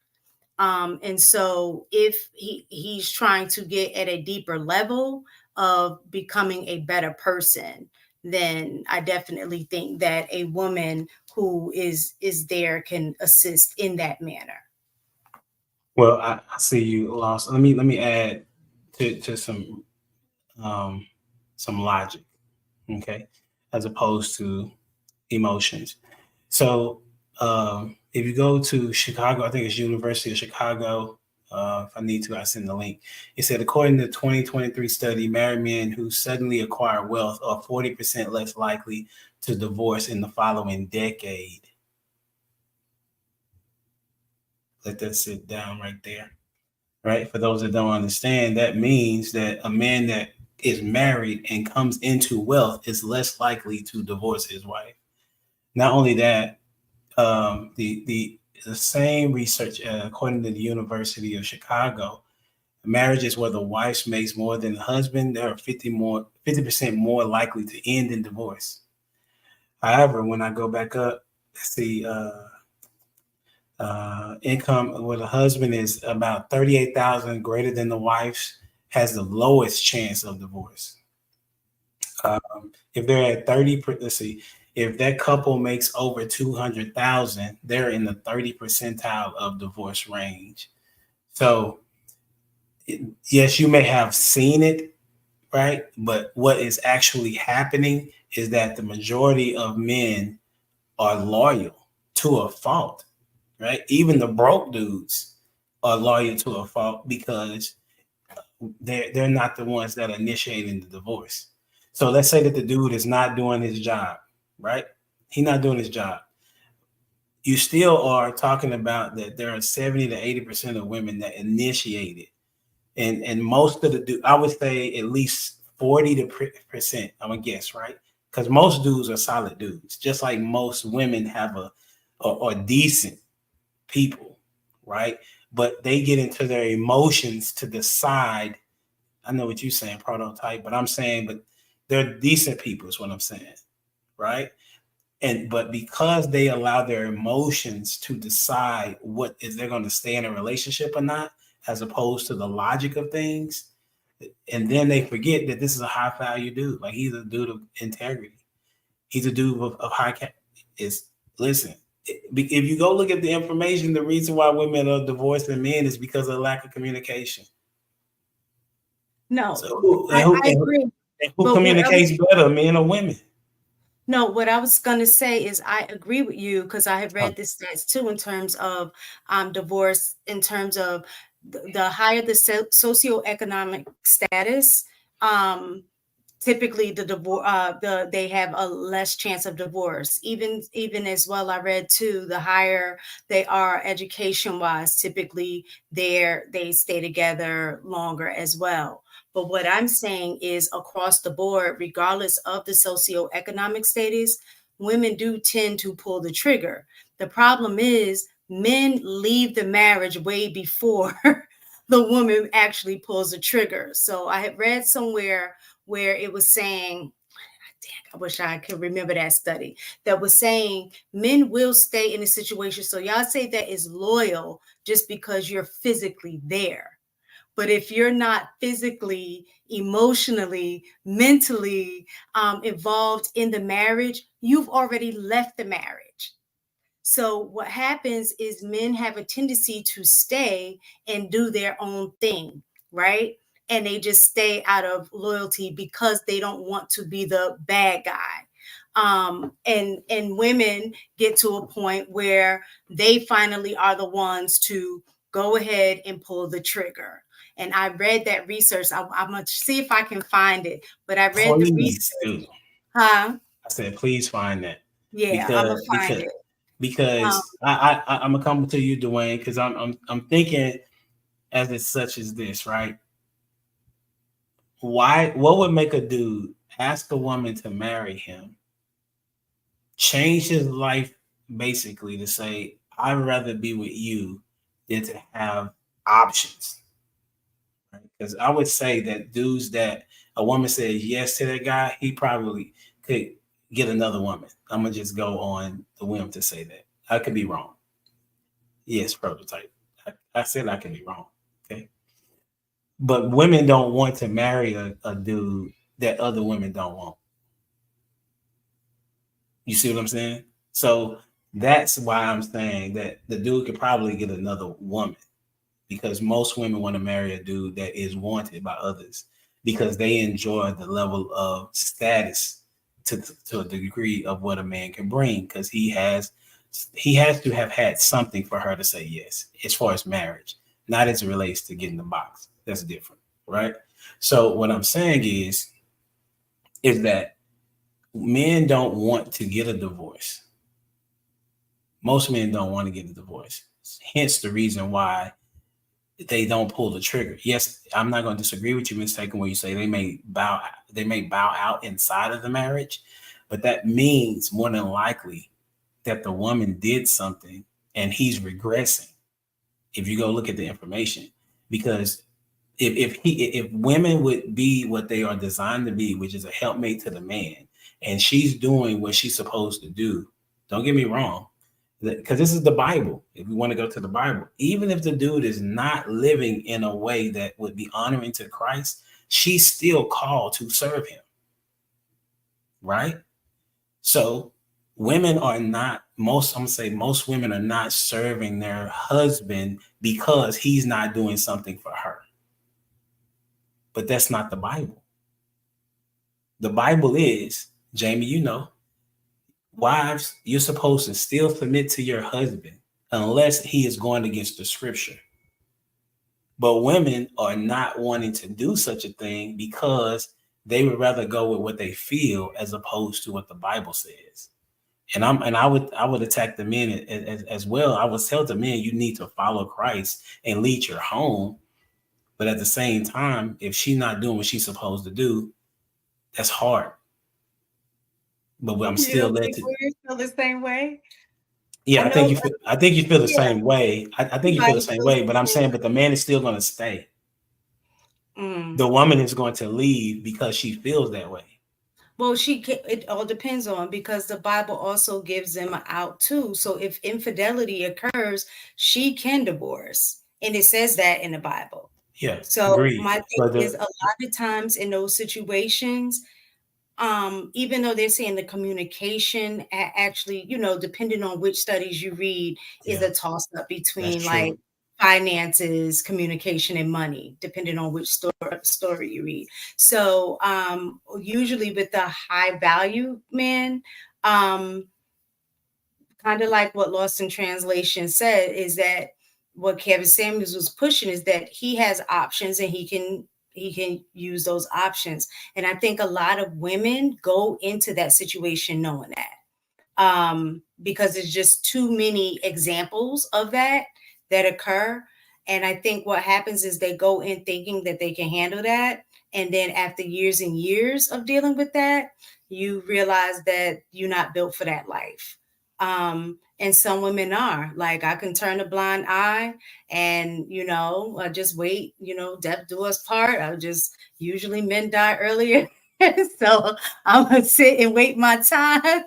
And so if he's trying to get at a deeper level of becoming a better person, then I definitely think that a woman who is there can assist in that manner. Well, I see you lost. Let me add to some logic, okay, as opposed to emotions. So if you go to Chicago, I think it's University of Chicago. If I need to, I send the link. It said, according to the 2023 study, married men who suddenly acquire wealth are 40% less likely to divorce in the following decade. Let that sit down right there. Right? For those that don't understand, that means that a man that is married and comes into wealth is less likely to divorce his wife. Not only that, the same research, according to the University of Chicago, marriages where the wife makes more than the husband, they are 50% more likely to end in divorce. However, when I go back up, let's see, income where the husband is about 38,000 greater than the wife's has the lowest chance of divorce. If they're at 30, let's see, if that couple makes over 200,000, they're in the 30 percentile of divorce range. So yes, you may have seen it, right? But what is actually happening is that the majority of men are loyal to a fault. Right? Even the broke dudes are loyal to a fault because they're not the ones that are initiating the divorce. So let's say that the dude is not doing his job, right? He's not doing his job. You still are talking about that there are 70 to 80% of women that initiate it. And most of the dudes, I would say at least 40%, I'm gonna guess, right? Because most dudes are solid dudes, just like most women have are decent people, right? But they get into their emotions to decide. I know what you're saying, prototype, but I'm saying, but they're decent people is what I'm saying, right? But because they allow their emotions to decide what is they're going to stay in a relationship or not, as opposed to the logic of things, and then they forget that this is a high value dude. Like he's a dude of integrity. He's a dude of high cap. Listen. If you go look at the information, the reason why women are divorcing men is because of lack of communication. No, so I agree. Who communicates better, men or women? No, what I was going to say is I agree with you because I have read this stats too in terms of divorce, in terms of the higher the socioeconomic status, typically the divorce, they have a less chance of divorce. Even as well, I read too, the higher they are education wise, typically they stay together longer as well. But what I'm saying is across the board, regardless of the socioeconomic status, women do tend to pull the trigger. The problem is men leave the marriage way before the woman actually pulls the trigger. So I had read somewhere where it was saying, I wish I could remember that study, that was saying men will stay in a situation. So y'all say that is loyal just because you're physically there. But if you're not physically, emotionally, mentally involved in the marriage, you've already left the marriage. So what happens is men have a tendency to stay and do their own thing, right? And they just stay out of loyalty because they don't want to be the bad guy. And women get to a point where they finally are the ones to go ahead and pull the trigger. And I read that research. I'm going to see if I can find it. But I read the research. Do. Huh? I said, please find that. Yeah, I'm going to find it. Because I'm gonna come to you, Dwayne, because I'm thinking as it's such as this, right? What would make a dude ask a woman to marry him, change his life basically to say, I'd rather be with you than to have options? Because I would say that dudes that a woman says yes to that guy, he probably could get another woman. I'm gonna just go on the whim to say that. I could be wrong. Yes, prototype. I said I could be wrong. Okay. But women don't want to marry a dude that other women don't want. You see what I'm saying? So that's why I'm saying that the dude could probably get another woman, because most women want to marry a dude that is wanted by others because they enjoy the level of status to a degree of what a man can bring, because he has to have had something for her to say yes, as far as marriage, not as it relates to getting the box. That's different, right? So what I'm saying is that men don't want to get a divorce. Most men don't want to get a divorce. Hence the reason why they don't pull the trigger. Yes, I'm not going to disagree with you, Ms. Taken, where you say they may bow out inside of the marriage, but that means more than likely that the woman did something and he's regressing. If you go look at the information, because if women would be what they are designed to be, which is a helpmate to the man, and she's doing what she's supposed to do, don't get me wrong, because this is the Bible. If we want to go to the Bible, even if the dude is not living in a way that would be honoring to Christ, she's still called to serve him. Right? So women are not, most women are not serving their husband because he's not doing something for her. But that's not the Bible. The Bible is, Jamie, you know, wives, you're supposed to still submit to your husband unless he is going against the scripture. But women are not wanting to do such a thing because they would rather go with what they feel as opposed to what the Bible says. And I would attack the men as well. I would tell the men, you need to follow Christ and lead your home. But at the same time, if she's not doing what she's supposed to do, that's hard. But I'm still led to feel the same way. Yeah, I think you feel the same way. I think you feel the same way, but I'm saying, but the man is still going to stay. The woman is going to leave because she feels that way. Well, it all depends on, because the Bible also gives them an out too. So if infidelity occurs, she can divorce. And it says that in the Bible. Yeah. So agreed. my thing is, a lot of times in those situations, even though they're saying the communication actually, you know, depending on which studies you read, is a toss up between like finances, communication, and money, depending on which story you read. So usually with the high value men, kind of like what Lost in Translation said, is that what Kevin Samuels was pushing is that he has options and he he can use those options. And I think a lot of women go into that situation knowing that, because it's just too many examples of that occur. And I think what happens is they go in thinking that they can handle that. And then after years and years of dealing with that, you realize that you're not built for that life. And some women are like, I can turn a blind eye and, just wait, death do us part. Usually men die earlier. So I'm going to sit and wait my time.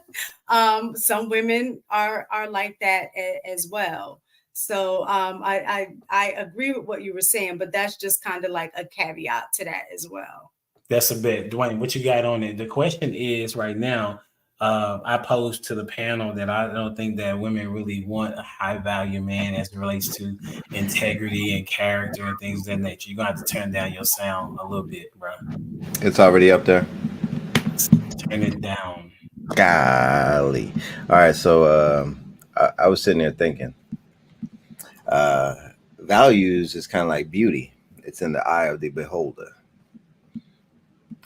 Some women are like that as well. So I agree with what you were saying, but that's just kind of like a caveat to that as well. That's a bit. Dwayne, what you got on it? The question is right now, I posed to the panel that I don't think that women really want a high value man as it relates to integrity and character and things of that nature. You're going to have to turn down your sound a little bit, bro. It's already up there. Turn it down. Golly. All right. So I was sitting there thinking, values is kind of like beauty. It's in the eye of the beholder.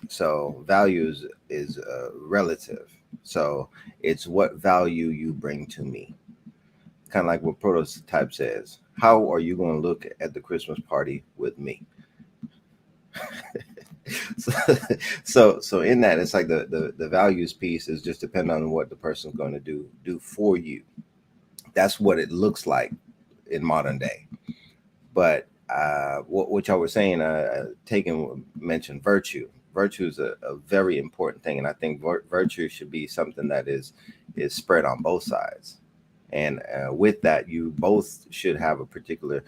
So values is relative. So it's what value you bring to me. Kind of like what Prototype says. How are you going to look at the Christmas party with me? So in that, it's like the values piece is just depending on what the person's going to do for you. That's what it looks like in modern day. But what y'all were saying, mentioned virtue. Virtue is a very important thing, and I think virtue should be something that is spread on both sides. And with that, you both should have a particular.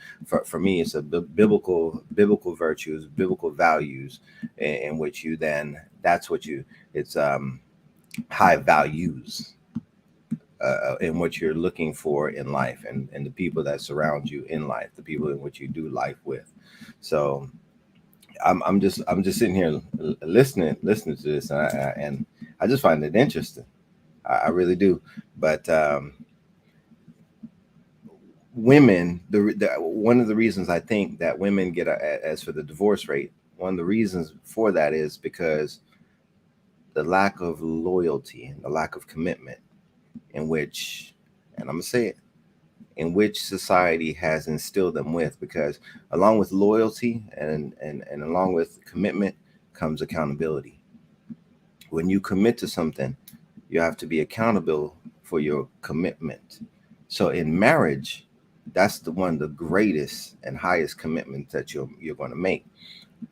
For me, it's a biblical virtues, biblical values, in which you then it's high values in what you're looking for in life, and the people that surround you in life, the people in which you do life with. So. I'm just sitting here listening to this, and I just find it interesting. I really do. But women, one of the reasons I think that women get as for the divorce rate, one of the reasons for that is because the lack of loyalty and the lack of commitment in which, and I'm gonna say it, in which society has instilled them with, because along with loyalty and along with commitment comes accountability. When you commit to something, you have to be accountable for your commitment. So in marriage, that's one of the greatest and highest commitments that you're going to make,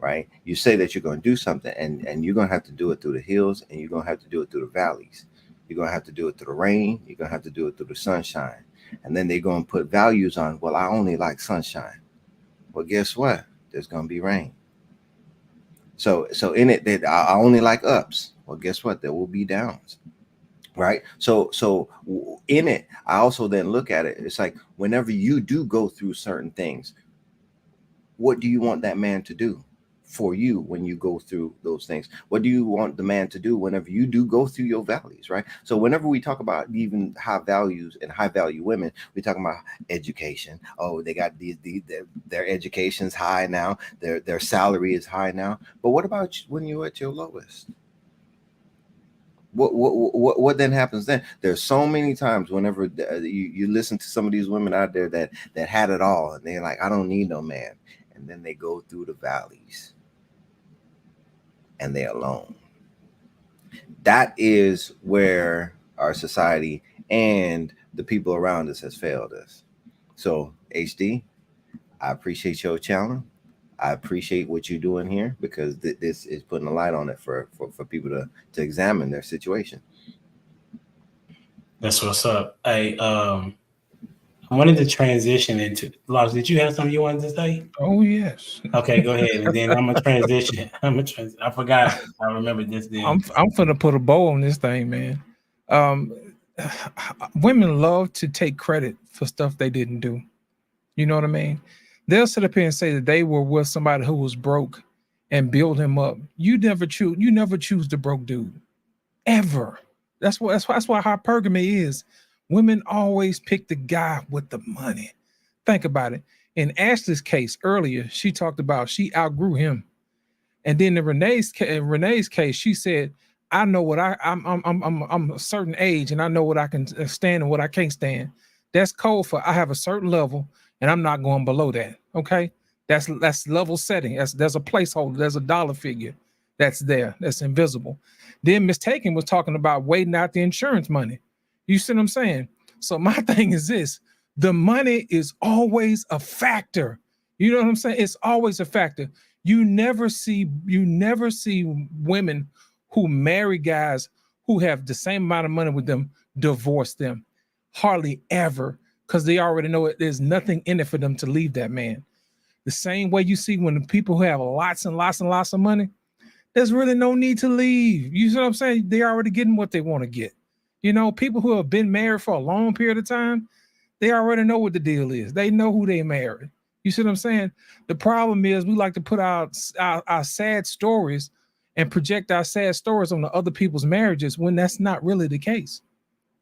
right? You say that you're going to do something, and you're going to have to do it through the hills, and you're going to have to do it through the valleys. You're going to have to do it through the rain. You're going to have to do it through the sunshine. And then they're going to put values on, well, I only like sunshine. Well, guess what? There's going to be rain. So in it, that I only like ups. Well, guess what? There will be downs, right? So in it, I also then look at it. It's like whenever you do go through certain things, what do you want that man to do for you when you go through those things? What do you want the man to do whenever you do go through your valleys, right? So whenever we talk about even high values and high value women, we talk about education. Oh, they got their education's high now, their salary is high now. But what about when you're at your lowest? What then happens then? There's so many times whenever you listen to some of these women out there that had it all, and they're like, I don't need no man. And then they go through the valleys and they're alone. That is where our society and the people around us has failed us. So HD, I appreciate your challenge. I appreciate what you're doing here, because this is putting a light on it for people to examine their situation. That's what's up. Hey, I wanted to transition into Lars. Did you have something you wanted to say? Oh yes. Okay, go ahead. And then I'm gonna transition. I forgot. I remember this. Then I'm finna put a bow on this thing, man. Women love to take credit for stuff they didn't do. You know what I mean? They'll sit up here and say that they were with somebody who was broke and build him up. You never choose the broke dude, ever. That's why hypergamy is. Women always pick the guy with the money. Think about it. In Ashley's case earlier, she talked about she outgrew him. And then in Renee's case, she said, I know what I'm a certain age and I know what I can stand and what I can't stand. That's code for I have a certain level and I'm not going below that. Okay. That's level setting. There's a placeholder. There's a dollar figure that's there. That's invisible. Then Miss Taken was talking about waiting out the insurance money. You see what I'm saying? So my thing is this, the money is always a factor. You know what I'm saying? It's always a factor. You never see women who marry guys who have the same amount of money with them divorce them. Hardly ever, because they already know it. There's nothing in it for them to leave that man. The same way you see when the people who have lots and lots and lots of money, there's really no need to leave. You see what I'm saying? They're already getting what they want to get. You know, people who have been married for a long period of time, they already know what the deal is. They know who they married. You see what I'm saying? The problem is we like to put our sad stories and project our sad stories on the other people's marriages when that's not really the case.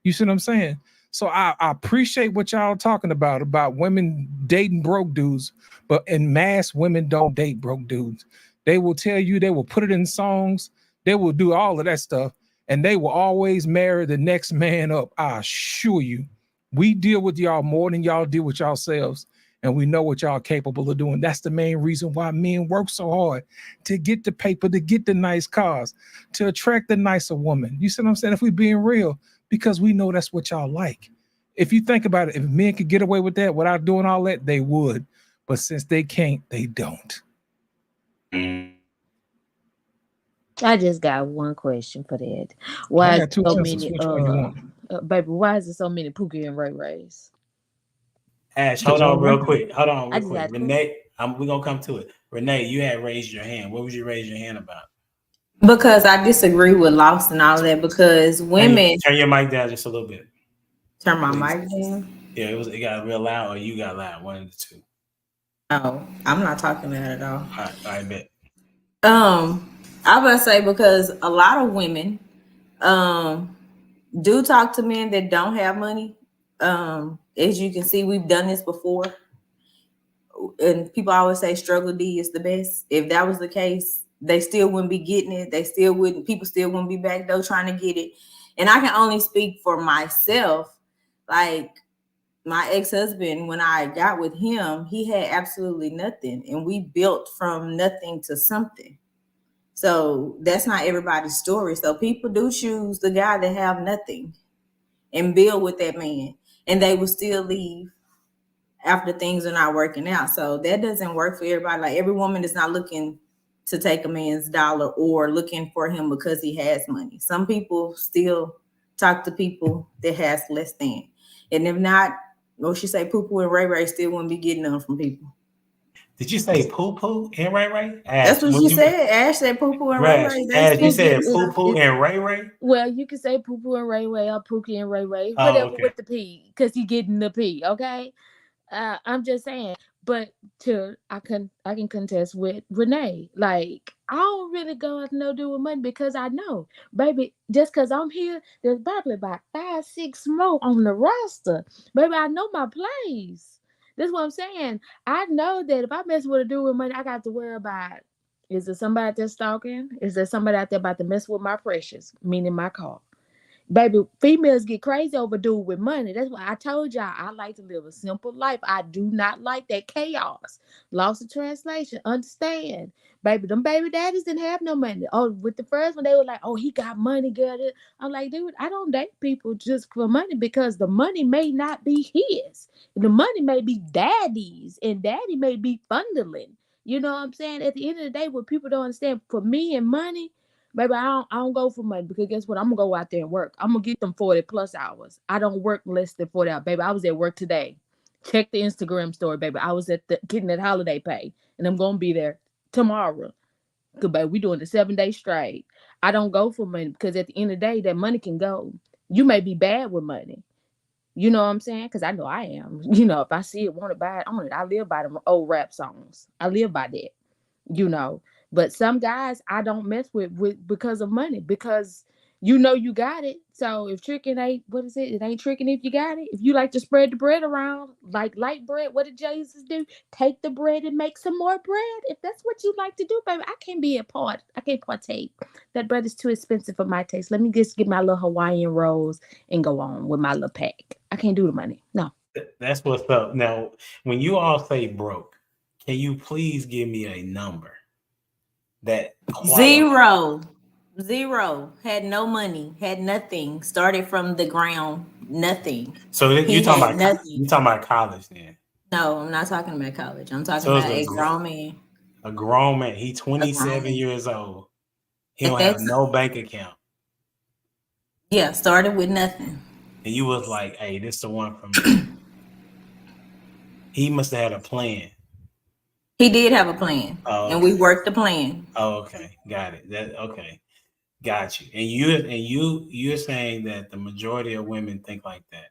You see what I'm saying? So I appreciate what y'all talking about women dating broke dudes, but in mass, women don't date broke dudes. They will tell you, they will put it in songs, they will do all of that stuff, and they will always marry the next man up. I assure you, we deal with y'all more than y'all deal with yourselves. And we know what y'all are capable of doing. That's the main reason why men work so hard to get the paper, to get the nice cars, to attract the nicer woman. You see what I'm saying? If we're being real, because we know that's what y'all like. If you think about it, if men could get away with that without doing all that, they would. But since they can't, they don't. I just got one question for that. Why is so many baby, why is there so many Pookie and Ray Rays? Ash, hold on real quick. Renee, we're going to come to it. Renee, you had raised your hand. What would you raise your hand about? Because I disagree with Lost and all of that, because women... Turn your mic down just a little bit. Turn my mic down? Yeah, it got real loud or you got loud, one of the two. Oh, I'm not talking that at all. I bet. I would say because a lot of women do talk to men that don't have money. As you can see, we've done this before. And people always say struggle D is the best. If that was the case, they still wouldn't be getting it. People still wouldn't be back though trying to get it. And I can only speak for myself. Like my ex-husband, when I got with him, he had absolutely nothing. And we built from nothing to something. So that's not everybody's story. So people do choose the guy that have nothing and build with that man. And they will still leave after things are not working out. So that doesn't work for everybody. Like every woman is not looking to take a man's dollar or looking for him because he has money. Some people still talk to people that has less than. And if not, what she say, Poo-Poo and Ray Ray still wouldn't be getting none from people. Did you say Poo-Poo and Ray Ray? That's what you said. Ash said Poo-Poo and Ray Ray. Ash, you said Poo-Poo and Ray Ray? Well, you can say Poo-Poo and Ray Ray or Pookie and Ray Ray, whatever with the P, because you're getting the P, okay? I'm just saying, but I can contest with Renee. Like, I don't really go have no do with money because I know, baby, just because I'm here, there's probably about 5-6 more on the roster. Baby, I know my place. That's what I'm saying. I know that if I mess with a dude with money, I got to worry about, is there somebody out there stalking? Is there somebody out there about to mess with my precious, meaning my car? Baby, females get crazy over dude with money. That's why I told y'all I like to live a simple life. I do not like that chaos. Loss of translation. Understand. Baby, them baby daddies didn't have no money. Oh, with the first one, they were like, oh, he got money, girl. I'm like, dude, I don't date people just for money because the money may not be his. The money may be daddy's and daddy may be fundling. You know what I'm saying? At the end of the day, what people don't understand, for me and money, baby, I don't go for money because guess what? I'm going to go out there and work. I'm going to get them 40 plus hours. I don't work less than 40 hours. Baby, I was at work today. Check the Instagram story, baby. I was getting that holiday pay and I'm going to be there tomorrow. Because, baby, we doing the 7 days straight. I don't go for money because at the end of the day, that money can go. You may be bad with money. You know what I'm saying? Because I know I am. You know, if I see it, want to buy it, own it. I live by them old rap songs. I live by that, you know. But some guys I don't mess with because of money, because you know you got it. So if tricking ain't, what is it? It ain't tricking if you got it. If you like to spread the bread around, like light bread, what did Jesus do? Take the bread and make some more bread. If that's what you like to do, baby, I can't be a part. I can't partake. That bread is too expensive for my taste. Let me just get my little Hawaiian rolls and go on with my little pack. I can't do the money. No. That's what's up. Now, when you all say broke, can you please give me a number that Zero. Had no money. Had nothing. Started from the ground. Nothing. So He you're talking had about nothing. you talking about college then? No, I'm not talking about college. I'm talking So it's about a grown man. a grown man. He A grown 27 man. years old. He At don't that have time, no bank account. yeah, started with nothing. And you was like, hey, this is the one for me. He must have had a plan. He did have a plan, Oh, and we okay. worked the plan. Oh, okay. Got it. Okay. Got you. And you're saying that the majority of women think like that.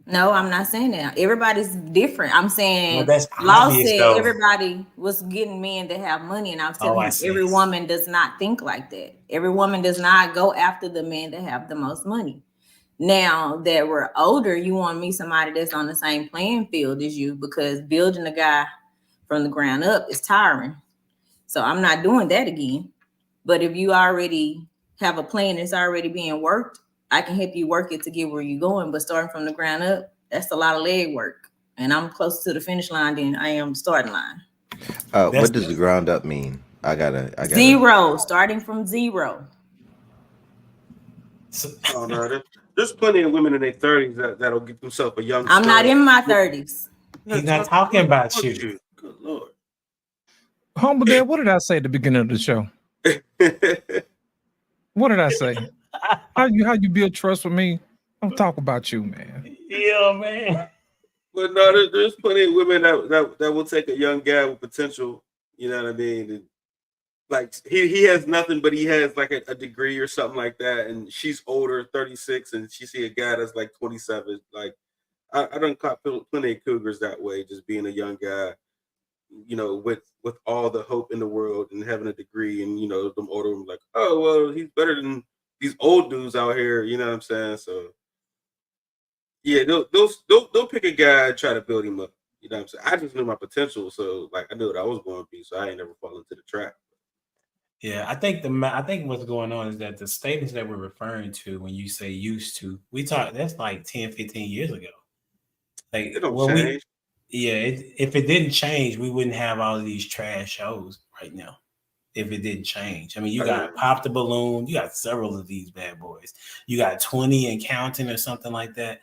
No, I'm not saying that. Everybody's different. I'm Well, saying that's Law obvious said though. everybody was getting men to have money, and I was Oh, telling I him see. every woman does not think like that. Every woman does not go after the men that have the most money. Now that we're older, you want to meet somebody that's on the same playing field as you, because building a guy from the ground up is tiring. So I'm not doing that again. But if you already have a plan that's already being worked, I can help you work it to get where you're going. But starting from the ground up, that's a lot of leg work. And I'm closer to the finish line than I am the starting line. What does the ground up mean? I gotta. Zero, starting from zero. Oh no, there's plenty of women in their 30s that'll get themselves a young. I'm not in my 30s. He's not talking about you. Good Lord. Humble Dad, what did I say at the beginning of the show? What did I say? How you build trust with me? I'm talking about you, man. Yeah, man. But no, there's plenty of women that will take a young guy with potential. You know what I mean? And like he has nothing, but he has like a degree or something like that, and she's older, 36, and she see a guy that's like 27. Like I done caught plenty of cougars that way, just being a young guy, you know, with all the hope in the world and having a degree, and you know, them older like, oh well, he's better than these old dudes out here. You know what I'm saying? So yeah, they'll pick a guy and try to build him up. You know what I'm saying? I just knew my potential, so like I knew what I was going to be, so I ain't never fall into the trap. Yeah, I think what's going on is that the statements that we're referring to when you say used to, that's like 10, 15 years ago. Like, It don't change. If it didn't change, we wouldn't have all of these trash shows right now. If it didn't change, I mean, you got Pop the Balloon, you got several of these bad boys. You got 20 and counting or something like that.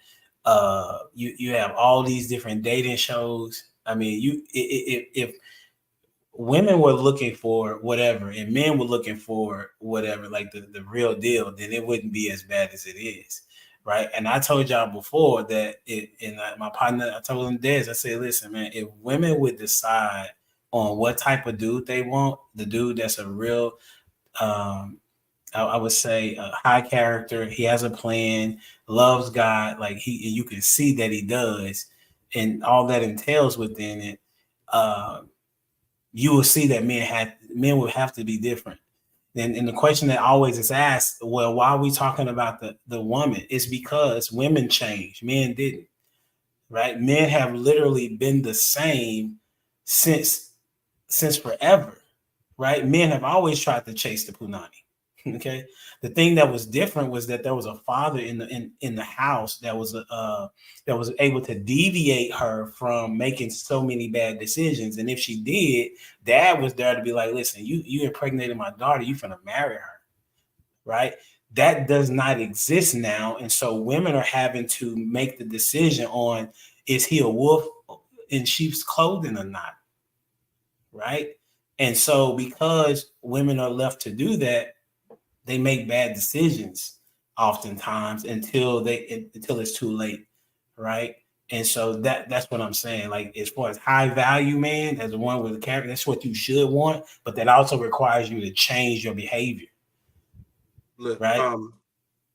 You have all these different dating shows. I mean, if women were looking for whatever and men were looking for whatever, like the real deal, then it wouldn't be as bad as it is, right? And I told y'all before that my partner, I told him this, I said, listen, man, if women would decide on what type of dude they want, the dude that's a real, I would say a high character, he has a plan, loves God, like you can see that he does, and all that entails within it, you will see that men will have to be different. And the question that always is asked, well, why are we talking about the woman? It's because women change, men didn't, right? Men have literally been the same since forever, right? Men have always tried to chase the punani. Okay. The thing that was different was that there was a father in the house that was able to deviate her from making so many bad decisions. And if she did, dad was there to be like, listen, you impregnated my daughter, you finna marry her. Right. That does not exist now. And so women are having to make the decision on, is he a wolf in sheep's clothing or not? Right. And so because women are left to do that, they make bad decisions oftentimes until it's too late, right? And so that's what I'm saying. Like, as far as high value man, as the one with the character, that's what you should want, but that also requires you to change your behavior. Look, right?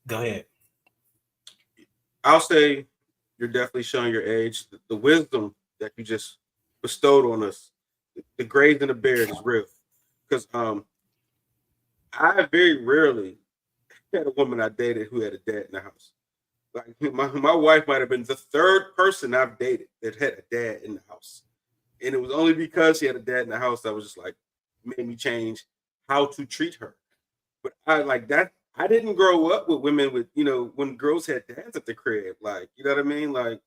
Go ahead. I'll say you're definitely showing your age. The wisdom that you just bestowed on us, the grays and the bears is real. Because I very rarely had a woman I dated who had a dad in the house. Like my wife might have been the third person I've dated that had a dad in the house. And it was only because she had a dad in the house that was just like made me change how to treat her. But I like that. I didn't grow up with women with, when girls had dads at the crib, like, you know what I mean? Like,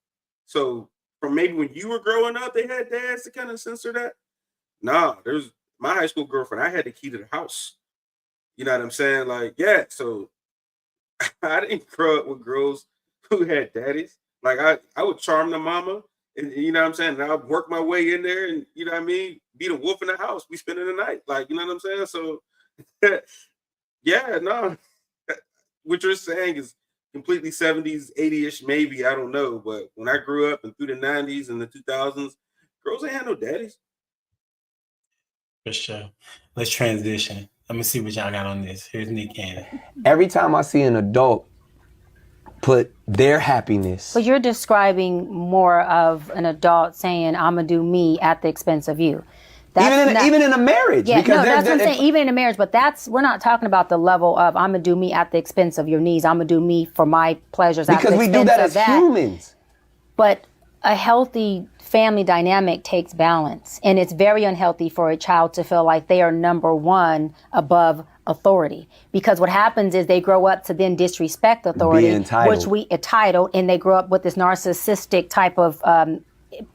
so from maybe when you were growing up, they had dads to kind of censor that. Nah, there's my high school girlfriend. I had the key to the house. You know what I'm saying? Like, yeah. So I didn't grow up with girls who had daddies. Like I would charm the mama, and you know what I'm saying? And I'd work my way in there, and you know what I mean? Be the wolf in the house. We spending the night. Like, you know what I'm saying? So yeah, no. What you're saying is completely 70s, 80-ish, maybe. I don't know. But when I grew up and through the 90s and the 2000s, girls ain't had no daddies. For sure. Let's transition. Let me see what y'all got on this. Here's Nick Cannon. Every time I see an adult put their happiness. But you're describing more of an adult saying, I'm going to do me at the expense of you. Even in a marriage. Yeah, no, that's what I'm saying. Even in a marriage, but we're not talking about the level of I'm going to do me at the expense of your needs. I'm going to do me for my pleasures at the expense of that. Because we do that as humans. But a healthy family dynamic takes balance. And it's very unhealthy for a child to feel like they are number one above authority. Because what happens is they grow up to then disrespect authority, entitled, and they grow up with this narcissistic type of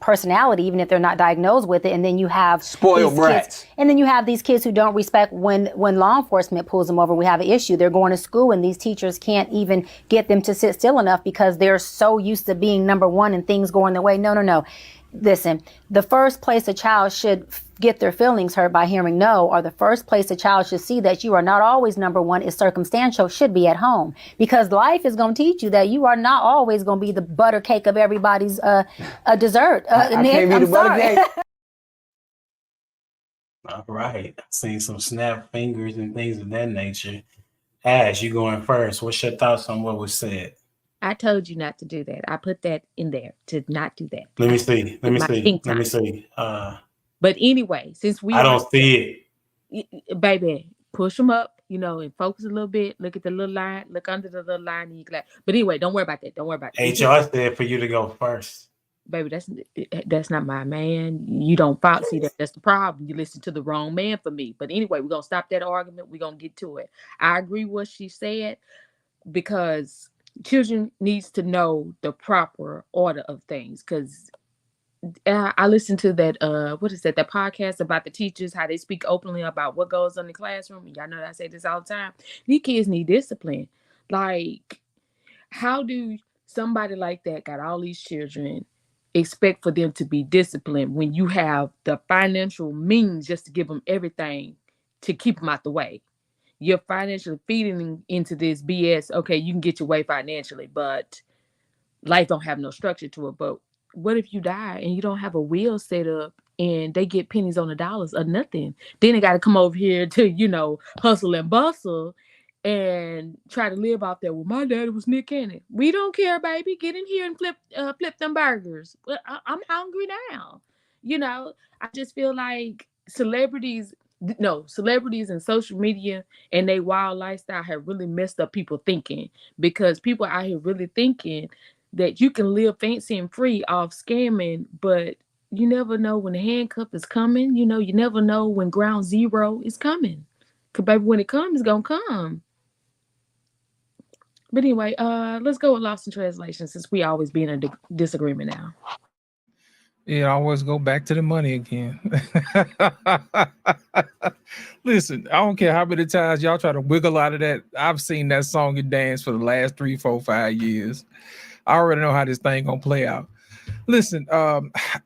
personality, even if they're not diagnosed with it. And then you have spoiled brats. And then you have these kids who don't respect when law enforcement pulls them over. We have an issue. They're going to school and these teachers can't even get them to sit still enough because they're so used to being number one and things going their way. No. Listen, the first place a child should get their feelings hurt by hearing no, or the first place a child should see that you are not always number one is circumstantial, should be at home. Because life is going to teach you that you are not always going to be the butter cake of everybody's dessert. Nick, I'm sorry. All right. I've seen some snap fingers and things of that nature. Ash, you going first. What's your thoughts on what was said? I told you not to do that. I put that in there to not do that. Let me see. But anyway, since I don't see it. Baby, push them up, and focus a little bit. Look at the little line. Look under the little line. And you can. But anyway, don't worry about that. HR said for you to go first. Baby, that's not my man. You don't follow. See, that's the problem. You listen to the wrong man for me. But anyway, we're going to stop that argument. We're going to get to it. I agree with what she said because children needs to know the proper order of things because I listened to that that podcast about the teachers, how they speak openly about what goes on in the classroom. Y'all know that I say this all the time. These kids need discipline. Like, how do somebody like that got all these children expect for them to be disciplined when you have the financial means just to give them everything to keep them out the way? You're financially feeding into this BS. Okay, you can get your way financially, but life don't have no structure to it. But what if you die and you don't have a will set up and they get pennies on the dollars or nothing? Then they got to come over here to, hustle and bustle and try to live out there. Well, my daddy was Nick Cannon. We don't care, baby. Get in here and flip them burgers. Well, I'm hungry now. I just feel like celebrities and social media and they wild lifestyle have really messed up people thinking, because people out here really thinking that you can live fancy and free off scamming, but you never know when the handcuff is coming. You never know when ground zero is coming. Because, baby, when it comes, it's going to come. But anyway, let's go with Lost in Translation since we always be in a disagreement now. Yeah, I always go back to the money again. Listen, I don't care how many times y'all try to wiggle out of that. I've seen that song and dance for the last 3, 4, 5 years. I already know how this thing gonna play out. Listen, I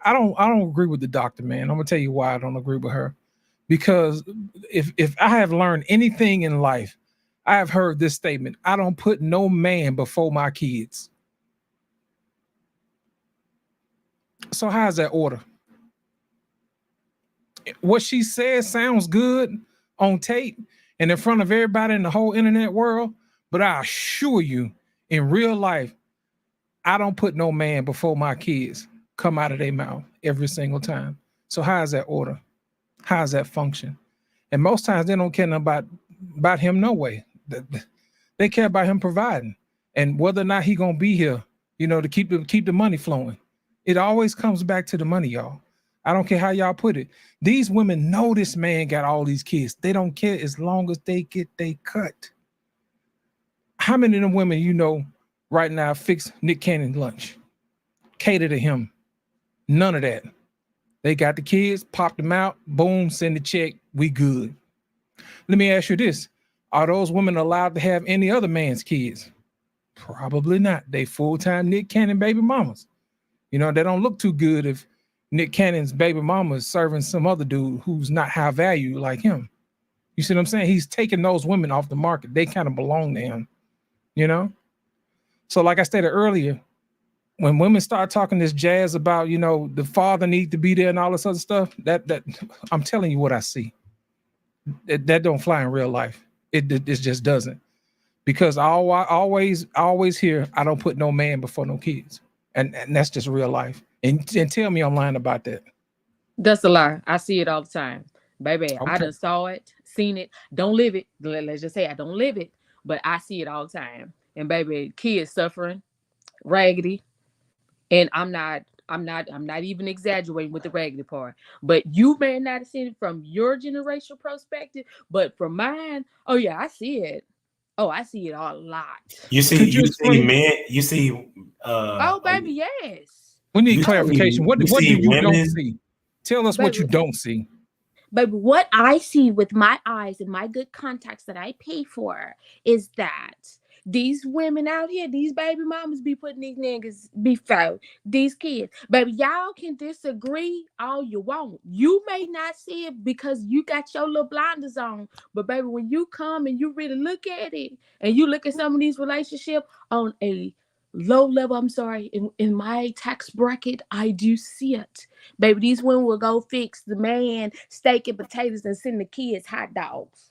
don't agree with the doctor, man. I'm gonna tell you why I don't agree with her. Because if I have learned anything in life, I have heard this statement: I don't put no man before my kids. So how's that order? What she says sounds good on tape and in front of everybody in the whole internet world, but I assure you, in real life, I don't put no man before my kids come out of their mouth every single time. So how's that order? How's that function? And most times they don't care about him no way. They care about him providing and whether or not he gonna be here, you know, to keep the money flowing. It always comes back to the money, y'all. I don't care how y'all put it. These women know this man got all these kids. They don't care as long as they get they cut. How many of them women you know right now fix Nick Cannon lunch, cater to him? None of that. They got the kids, popped them out, boom, send the check, we good. Let me ask you this. Are those women allowed to have any other man's kids? Probably not. They full-time Nick Cannon baby mamas. You know, they don't look too good if Nick Cannon's baby mama is serving some other dude who's not high value like him. You see what I'm saying? He's taking those women off the market. They kind of belong to him, you know? So like I stated earlier, when women start talking this jazz about, you know, the father need to be there and all this other stuff, that I'm telling you what I see. That don't fly in real life. It just doesn't. Because I always hear, I don't put no man before no kids. And that's just real life. And tell me I'm lying about that. That's a lie. I see it all the time. Baby, I Okay. done saw it, seen it, don't live it. Let's just say I don't live it, but I see it all the time. And baby, kids suffering, raggedy. And I'm not even exaggerating with the raggedy part. But you may not have seen it from your generational perspective, but from mine, oh yeah, I see it. Oh, I see it a lot. You see men, you see Oh, baby, yes. We need You clarification. see- What you do see you don't women- see? Tell us what you don't see. But what I see with my eyes and my good contacts that I pay for is that these women out here, these baby mamas be putting these niggas before these kids. Baby, y'all can disagree all you want. You may not see it because you got your little blinders on. But baby, when you come and you really look at it and you look at some of these relationships on a low level, I'm sorry, in my tax bracket, I do see it. Baby, these women will go fix the man steak and potatoes and send the kids hot dogs.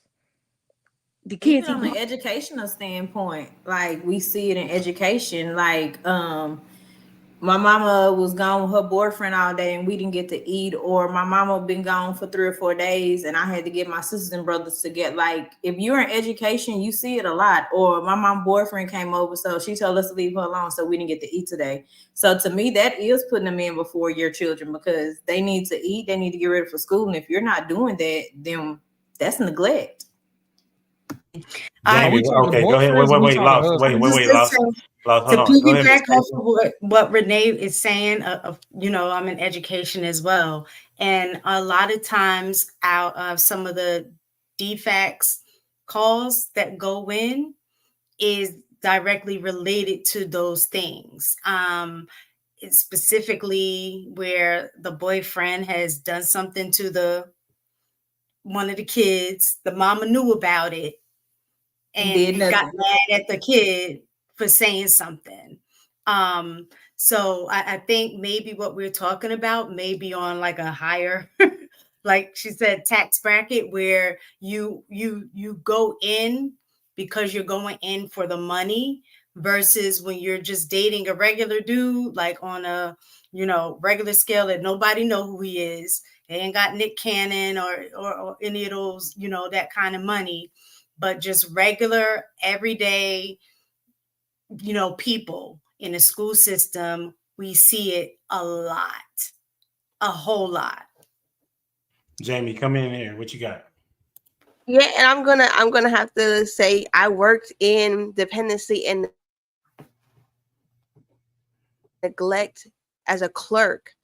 The kids Even on eat an educational standpoint, like we see it in education, like my mama was gone with her boyfriend all day and we didn't get to eat, or my mama been gone for 3 or 4 days and I had to get my sisters and brothers to get, like, if you're in education, you see it a lot. Or my mom boyfriend came over, so she told us to leave her alone, so we didn't get to eat today. So to me, that is putting them in before your children, because they need to eat, they need to get ready for school, and if you're not doing that, then that's neglect. Jamie, okay, go ahead. Wait, Lost. Wait, Lost. To Hold on. Go ahead, piggyback Miss off of what Renee is saying, you know, I'm in education as well. And a lot of times out of some of the defects calls that go in is directly related to those things. It's specifically where the boyfriend has done something to one of the kids, the mama knew about it and got mad at the kid for saying something. So I think maybe what we're talking about may be on like a higher, like she said, tax bracket, where you go in because you're going in for the money, versus when you're just dating a regular dude, like on a, you know, regular scale that nobody know who he is. They ain't got Nick Cannon or any of those, you know, that kind of money, but just regular, everyday, you know, people in the school system. We see it a lot, a whole lot. Jamie, come in here. What you got? Yeah, and I'm gonna have to say I worked in dependency and neglect as a clerk.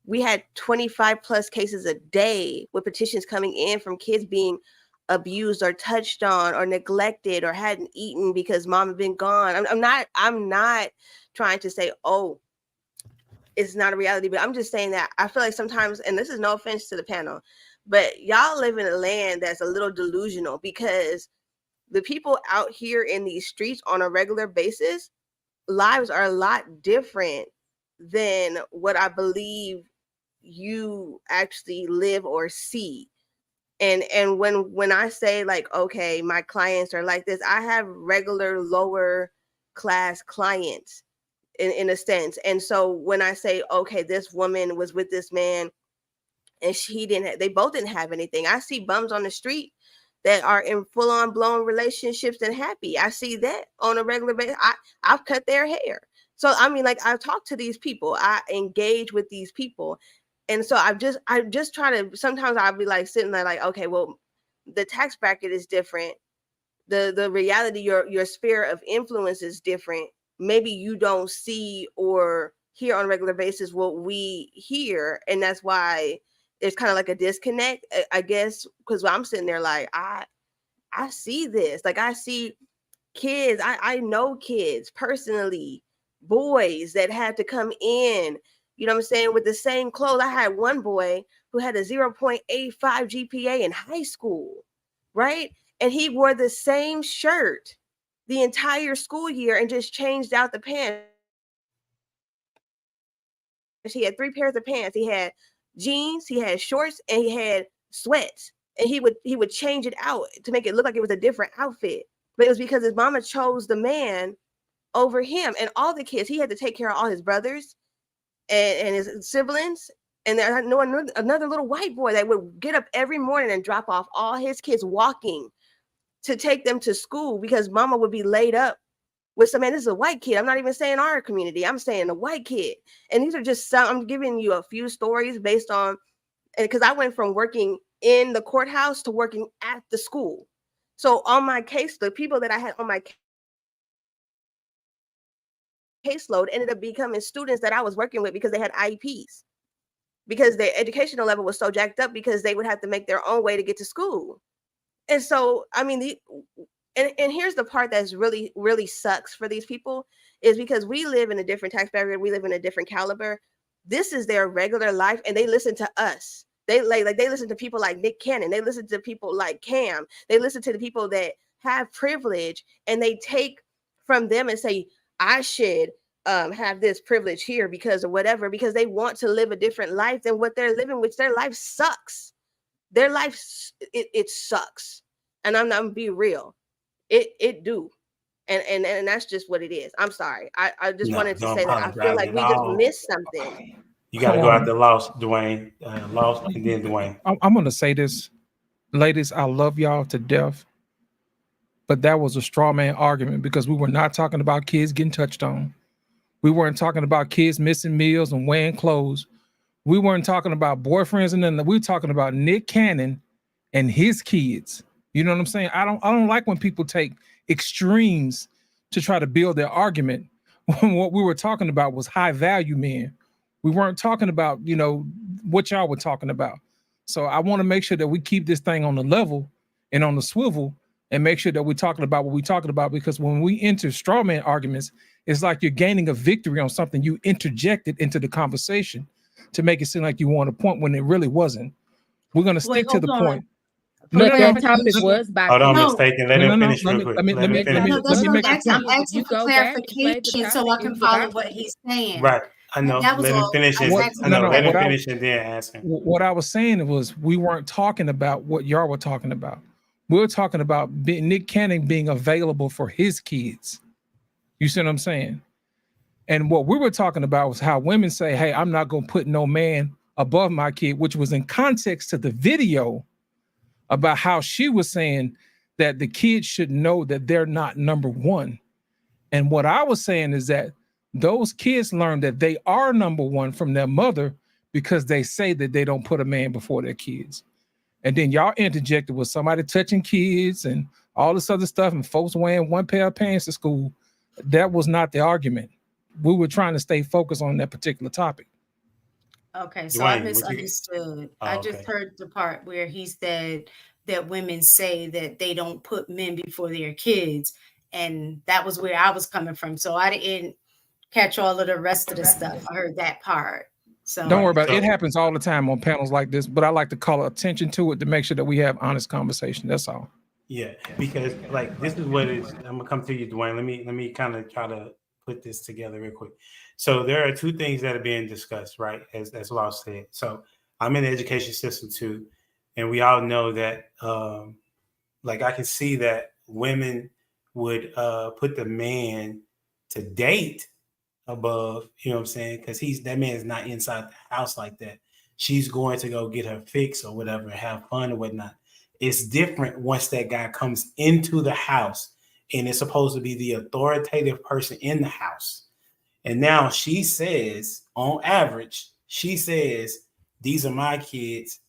We had 25 plus cases a day with petitions coming in from kids being abused or touched on or neglected or hadn't eaten because mom had been gone. I'm not trying to say, oh, it's not a reality, but I'm just saying that I feel like sometimes, and this is no offense to the panel, but y'all live in a land that's a little delusional, because the people out here in these streets on a regular basis, lives are a lot different than what I believe you actually live or see. And when I say like, okay, my clients are like this, I have regular lower class clients in a sense. And so when I say, okay, this woman was with this man and they both didn't have anything. I see bums on the street that are in full-on blown relationships and happy. I see that on a regular basis. I've cut their hair. So I mean, like, I talk to these people, I engage with these people. And so I just try to, sometimes I'll be like sitting there like, okay, well, the tax bracket is different. The reality, your sphere of influence is different. Maybe you don't see or hear on a regular basis what we hear. And that's why there's kind of like a disconnect, I guess, because I'm sitting there like, I see this. Like, I see kids, I know kids personally, boys that had to come in, you know what I'm saying, with the same clothes. I had one boy who had a 0.85 GPA in high school, right? And he wore the same shirt the entire school year and just changed out the pants. He had 3 pairs of pants. He had jeans, he had shorts, and he had sweats. And he would change it out to make it look like it was a different outfit. But it was because his mama chose the man over him. And all the kids, he had to take care of all his brothers and his siblings. And there another little white boy that would get up every morning and drop off all his kids walking to take them to school because mama would be laid up with some man. This is a white kid. I'm not even saying our community. I'm saying a white kid. And these are just some, I'm giving you a few stories based on, and because I went from working in the courthouse to working at the school. So on my case, the people that I had on my caseload ended up becoming students that I was working with because they had IEPs, because their educational level was so jacked up because they would have to make their own way to get to school. And so, I mean, and here's the part that's really, really sucks for these people is because we live in a different tax bracket, we live in a different caliber. This is their regular life, and they listen to us. They they listen to people like Nick Cannon. They listen to people like Cam. They listen to the people that have privilege, and they take from them and say, I should have this privilege here because of whatever, because they want to live a different life than what they're living, which their life sucks. Their life, it sucks. And I'm not be real. It do. And that's just what it is. I'm sorry. I just wanted to say that I feel like we just missed something. You got to go out the loss, Dwayne. Loss, and then Dwayne. I'm going to say this. Ladies, I love y'all to death. But that was a straw man argument because we were not talking about kids getting touched on. We weren't talking about kids missing meals and wearing clothes. We weren't talking about boyfriends, and then we were talking about Nick Cannon and his kids. You know what I'm saying? I don't like when people take extremes to try to build their argument. What we were talking about was high value men. We weren't talking about, you know, what y'all were talking about. So I want to make sure that we keep this thing on the level and on the swivel and make sure that we're talking about what we're talking about, because when we enter straw man arguments, it's like you're gaining a victory on something you interjected into the conversation to make it seem like you won a point when it really wasn't. We're going to stick to the point. But that topic was by. Hold on, mistaken. Let him finish real quick. I'm asking for clarification so I can follow what he's saying. Right. I know. Let him finish it. I know. Let him finish and then ask him. What I was saying was we weren't talking about what y'all were talking about. We were talking about Nick Cannon being available for his kids. You see what I'm saying? And what we were talking about was how women say, hey, I'm not going to put no man above my kid, which was in context to the video about how she was saying that the kids should know that they're not number one. And what I was saying is that those kids learn that they are number one from their mother because they say that they don't put a man before their kids. And then y'all interjected with somebody touching kids and all this other stuff and folks wearing one pair of pants to school. That was not the argument. We were trying to stay focused on that particular topic. Okay, so I misunderstood. I just heard the part where he said that women say that they don't put men before their kids. And that was where I was coming from. So I didn't catch all of the rest of the stuff. I heard that part. So don't worry about it. It happens all the time on panels like this, but I like to call attention to it to make sure that we have honest conversation. That's all. Yeah, because like this is what it is. I'm gonna come to you, Dwayne. Let me kind of try to put this together real quick. So there are two things that are being discussed, right? As Law said. So I'm in the education system too, and we all know that like I can see that women would put the man to date above, you know what I'm saying? Because that man is not inside the house like that. She's going to go get her fix or whatever, have fun or whatnot. It's different once that guy comes into the house and it's supposed to be the authoritative person in the house. And now she says, on average, she says, these are my kids,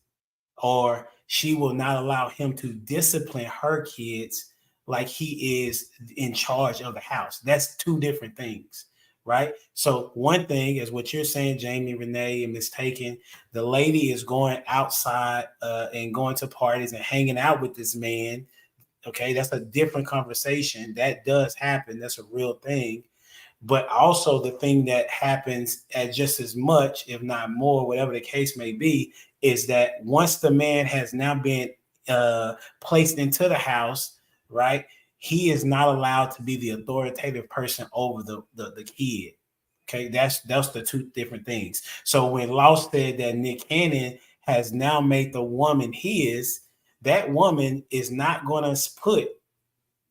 or she will not allow him to discipline her kids like he is in charge of the house. That's two different things, right? So one thing is what you're saying, Jamie, Renee, and mistaken. The lady is going outside and going to parties and hanging out with this man. Okay, that's a different conversation. That does happen. That's a real thing. But also the thing that happens at just as much, if not more, whatever the case may be, is that once the man has now been placed into the house, right, he is not allowed to be the authoritative person over the kid. Okay, that's the two different things. So when Law said that Nick Cannon has now made the woman his, that woman is not going to put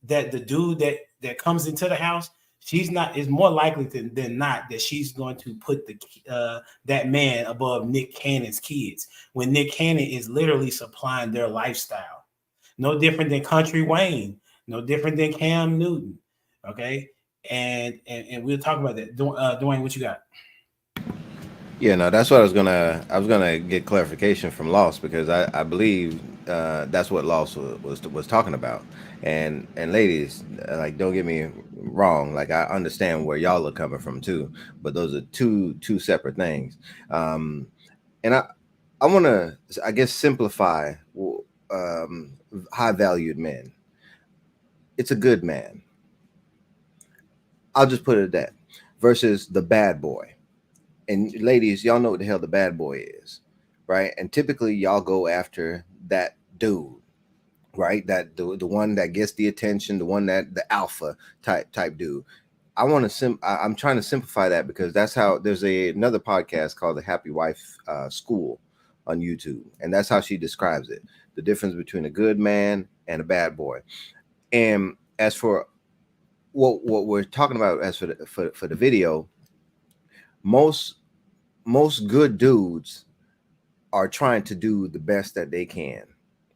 that the dude that comes into the house, she's not, is more likely than not that she's going to put that man above Nick Cannon's kids, when Nick Cannon is literally supplying their lifestyle. No different than Country Wayne, no different than Cam Newton. Okay. And we'll talk about that. Dwayne, what you got? Yeah, no, that's what I was gonna get clarification from Loss, because I believe that's what Loss was talking about. And ladies, like, don't get me wrong, like, I understand where y'all are coming from too, but those are two separate things. And I want to, I guess, simplify high valued men. It's a good man. I'll just put it at that. Versus the bad boy. And ladies, y'all know what the hell the bad boy is, right? And typically y'all go after that dude, right? That the one that gets the attention, the one that the alpha type dude. I'm trying to simplify that, because that's how there's another podcast called the Happy Wife School on YouTube, and that's how she describes it: the difference between a good man and a bad boy. And as for what we're talking about, as for the video, most good dudes are trying to do the best that they can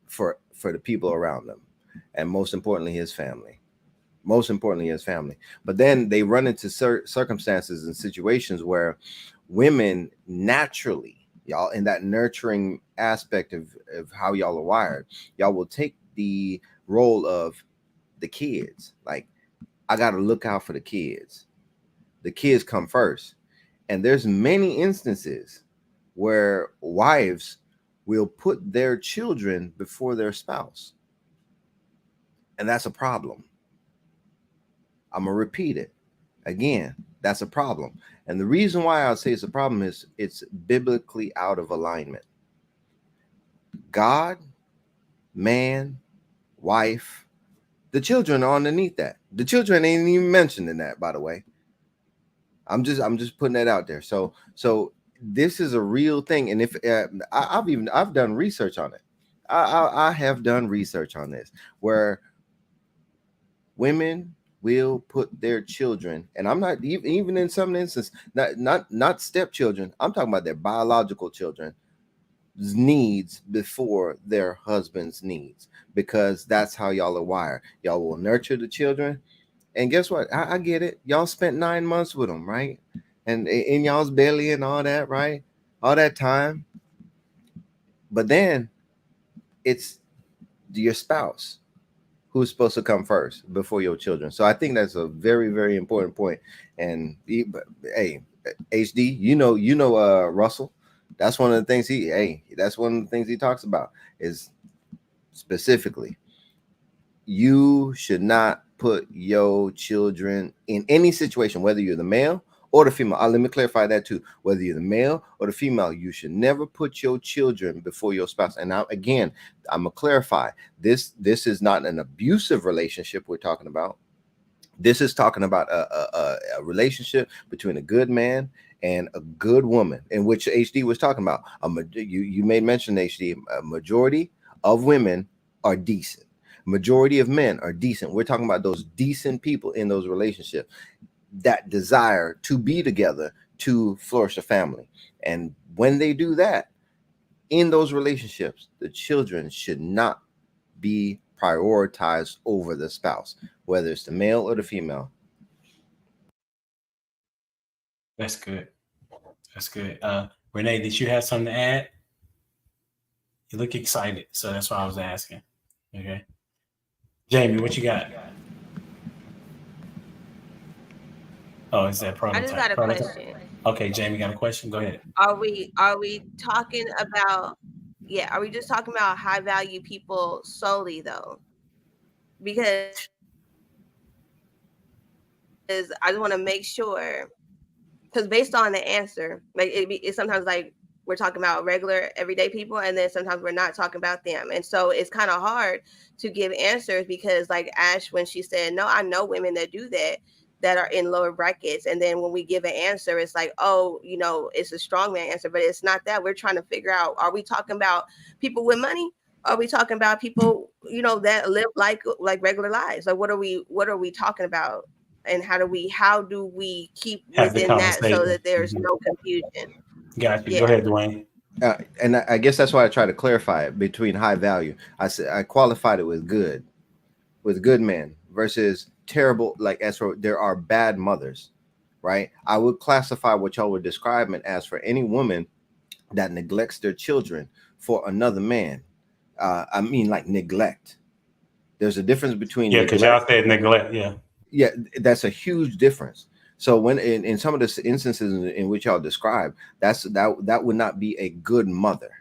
for the people around them, and most importantly his family. But then they run into circumstances and situations where women naturally, y'all, in that nurturing aspect of how y'all are wired, y'all will take the role of the kids. Like, I got to look out for the kids. The kids come first. And there's many instances where wives will put their children before their spouse. And that's a problem. I'm going to repeat it again. That's a problem. And the reason why I'll say it's a problem is it's biblically out of alignment. God, man, wife, the children are underneath that. The children ain't even mentioned in that, by the way. I'm just putting that out there. So this is a real thing. And if I've done research on it. I have done research on this, where women will put their children, and I'm not even in some instances, not stepchildren. I'm talking about their biological children's needs before their husband's needs, because that's how y'all are wired. Y'all will nurture the children. And guess what? I get it. Y'all spent 9 months with them, right? And in y'all's belly and all that, right? All that time. But then it's your spouse who's supposed to come first before your children. So I think that's a very, very important point. And hey, HD, you know, Russell, that's one of the things he talks about, is specifically, you should not put your children in any situation, whether you're the male or the female. Let me clarify that too. Whether you're the male or the female, you should never put your children before your spouse. And now, again, I'm gonna clarify, this is not an abusive relationship we're talking about. This is talking about a relationship between a good man and a good woman, in which HD was talking about. You made mention, HD, a majority of women are decent. Majority of men are decent. We're talking about those decent people in those relationships that desire to be together to flourish a family. And when they do that in those relationships, the children should not be prioritized over the spouse, whether it's the male or the female. That's good. That's good. Renee, did you have something to add? You look excited, so that's why I was asking. Okay. Jamie, what you got? Oh, is that prototype? I just got a question. Okay, Jamie got a question. Go ahead. Are we talking about, are we just talking about high value people solely though? Because I just want to make sure, because based on the answer, like it's sometimes like we're talking about regular everyday people, and then sometimes we're not talking about them. And so it's kind of hard to give answers because like Ash, when she said, no, I know women that do that are in lower brackets. And then when we give an answer, it's like, oh, you know, it's a strongman answer, but it's not that. We're trying to figure out, are we talking about people with money? Are we talking about people, you know, that live like regular lives? Like what are we talking about? And how do we keep within that so that there's no confusion? Got you. Go ahead, Dwayne. And I guess that's why I try to clarify it between high value. I said I qualified it with good men versus terrible. Like as for there are bad mothers, right? I would classify what y'all were describing as for any woman that neglects their children for another man. I mean, like neglect. There's a difference between because y'all said neglect. Yeah, that's a huge difference. So when in some of the instances in which y'all describe, that would not be a good mother.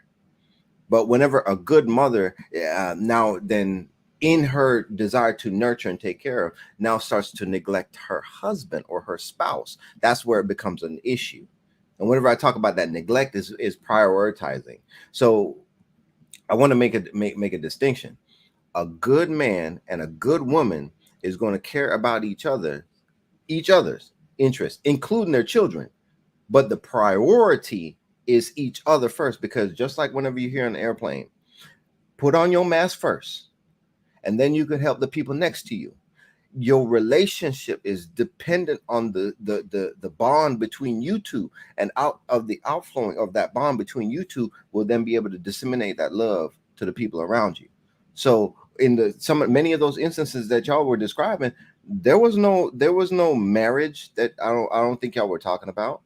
But whenever a good mother now then in her desire to nurture and take care of now starts to neglect her husband or her spouse, that's where it becomes an issue. And whenever I talk about that, neglect is prioritizing. So I want to make a distinction. A good man and a good woman is going to care about each other's interests, including their children. But the priority is each other first, because just like whenever you're here on the airplane, put on your mask first, and then you can help the people next to you. Your relationship is dependent on the bond between you two, and out of the outflowing of that bond between you two will then be able to disseminate that love to the people around you. So in many of those instances that y'all were describing, there was no marriage. That I don't think y'all were talking about.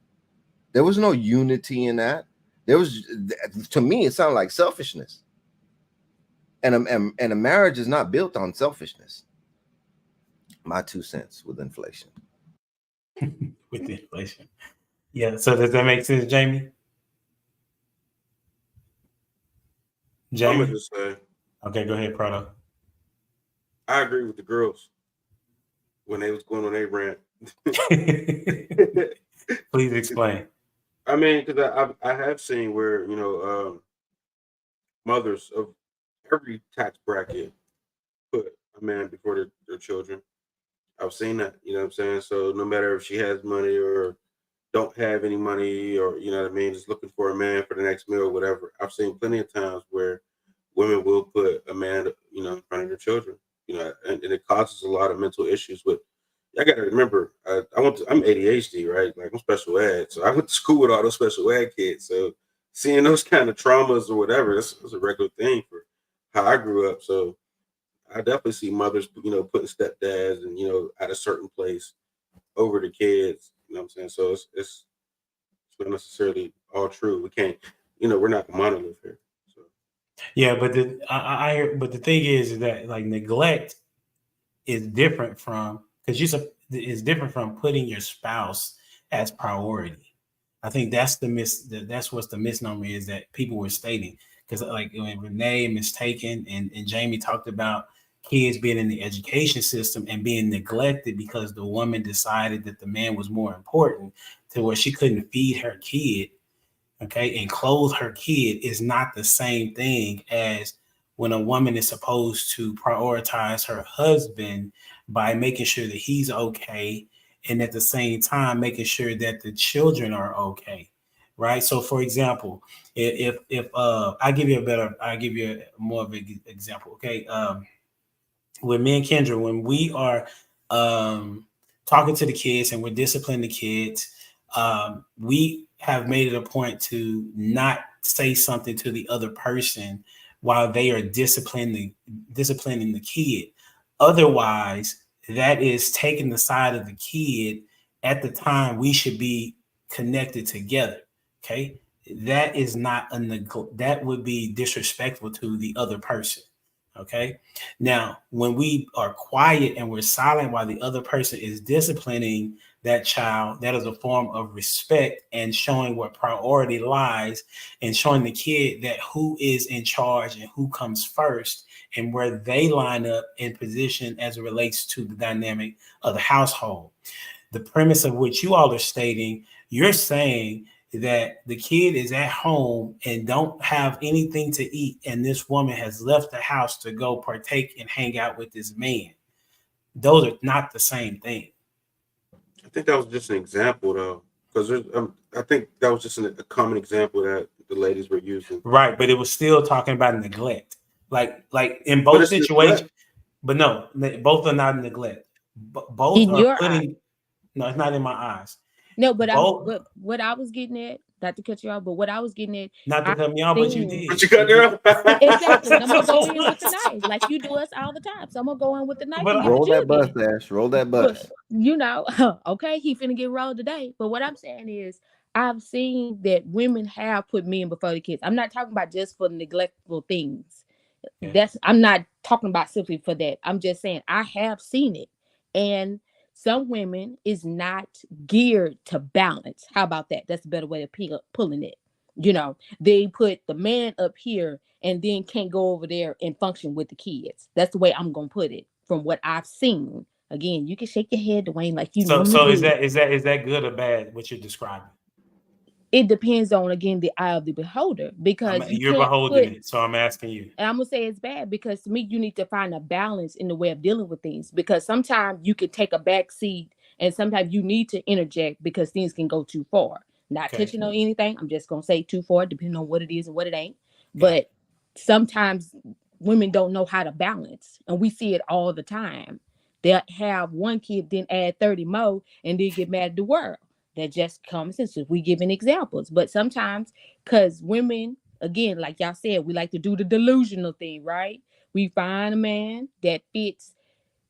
There was no unity in that. There was, to me, it sounded like selfishness. And a marriage is not built on selfishness. My 2 cents with inflation. With the inflation. Yeah. So does that make sense, Jamie? I'm gonna just say. Okay, go ahead, Prado. I agree with the girls when they was going on a rant. Please explain. I mean, because I have seen where, you know, mothers of every tax bracket put a man before their children. I've seen that, you know what I'm saying? So no matter if she has money or don't have any money, or, you know what I mean, just looking for a man for the next meal or whatever. I've seen plenty of times where women will put a man, you know, in front of their children, you know, and it causes a lot of mental issues with. I got to remember, I'm ADHD, right? Like I'm special ed. So I went to school with all those special ed kids. So seeing those kind of traumas or whatever, that's a regular thing for how I grew up. So I definitely see mothers, you know, putting stepdads and, you know, at a certain place over the kids, you know what I'm saying? So it's not necessarily all true. We can't, you know, we're not a monolith here. So. Yeah, but the thing is that like neglect is different from, because it's different from putting your spouse as priority. I think that's that's what the misnomer is that people were stating. Because like when Renee mistaken and Jamie talked about kids being in the education system and being neglected because the woman decided that the man was more important, to where she couldn't feed her kid, okay, and clothe her kid, is not the same thing as when a woman is supposed to prioritize her husband by making sure that he's okay, and at the same time making sure that the children are okay, right? So, for example, if I'll give you more of an example, okay? With me and Kendra, when we are talking to the kids and we're disciplining the kids, we have made it a point to not say something to the other person while they are disciplining the kid. Otherwise, that is taking the side of the kid at the time we should be connected together. Okay, that is not that would be disrespectful to the other person. Okay, now when we are quiet and we're silent while the other person is disciplining that child, that is a form of respect and showing what priority lies, and showing the kid that who is in charge and who comes first and where they line up in position as it relates to the dynamic of the household. The premise of which you all are stating, you're saying that the kid is at home and don't have anything to eat, and this woman has left the house to go partake and hang out with this man. Those are not the same thing. I think that was just an example, though, because I think that was just a common example that the ladies were using. Right, but it was still talking about neglect, like in both situations. But no, both are not neglect. Both in are your putting. eyes. No, it's not in my eyes. No, but Both, what I was getting at, not to cut you off, but what I was getting at, not to I cut me off, but you seen did. But you cut her off. exactly. And I'm gonna go in with the knife, like you do us all the time. So I'm gonna go in with the knife and get Roll the that bus, jugular. Ash. Roll that bus. You know, okay, he finna get rolled today. But what I'm saying is, I've seen that women have put men before the kids. I'm not talking about just for neglectful things. I'm not talking about simply for that. I'm just saying I have seen it. And some women is not geared to balance. How about that? That's a better way of pulling it. You know, they put the man up here and then can't go over there and function with the kids. That's the way I'm gonna put it from what I've seen. Again, you can shake your head, Dwayne, like you So normally is do. that good or bad? What you're describing? It depends on, again, the eye of the beholder, because You're beholding it, so I'm asking you. And I'm gonna say it's bad because to me, you need to find a balance in the way of dealing with things, because sometimes you can take a back seat and sometimes you need to interject because things can go too far. Not touching on anything. I'm just gonna say too far, depending on what it is and what it ain't. But sometimes women don't know how to balance, and we see it all the time. They'll have one kid, then add 30 more, and then get mad at the world. That just common sense. We giving examples, but sometimes, because women, again, like y'all said, we like to do the delusional thing, right? We find a man that fits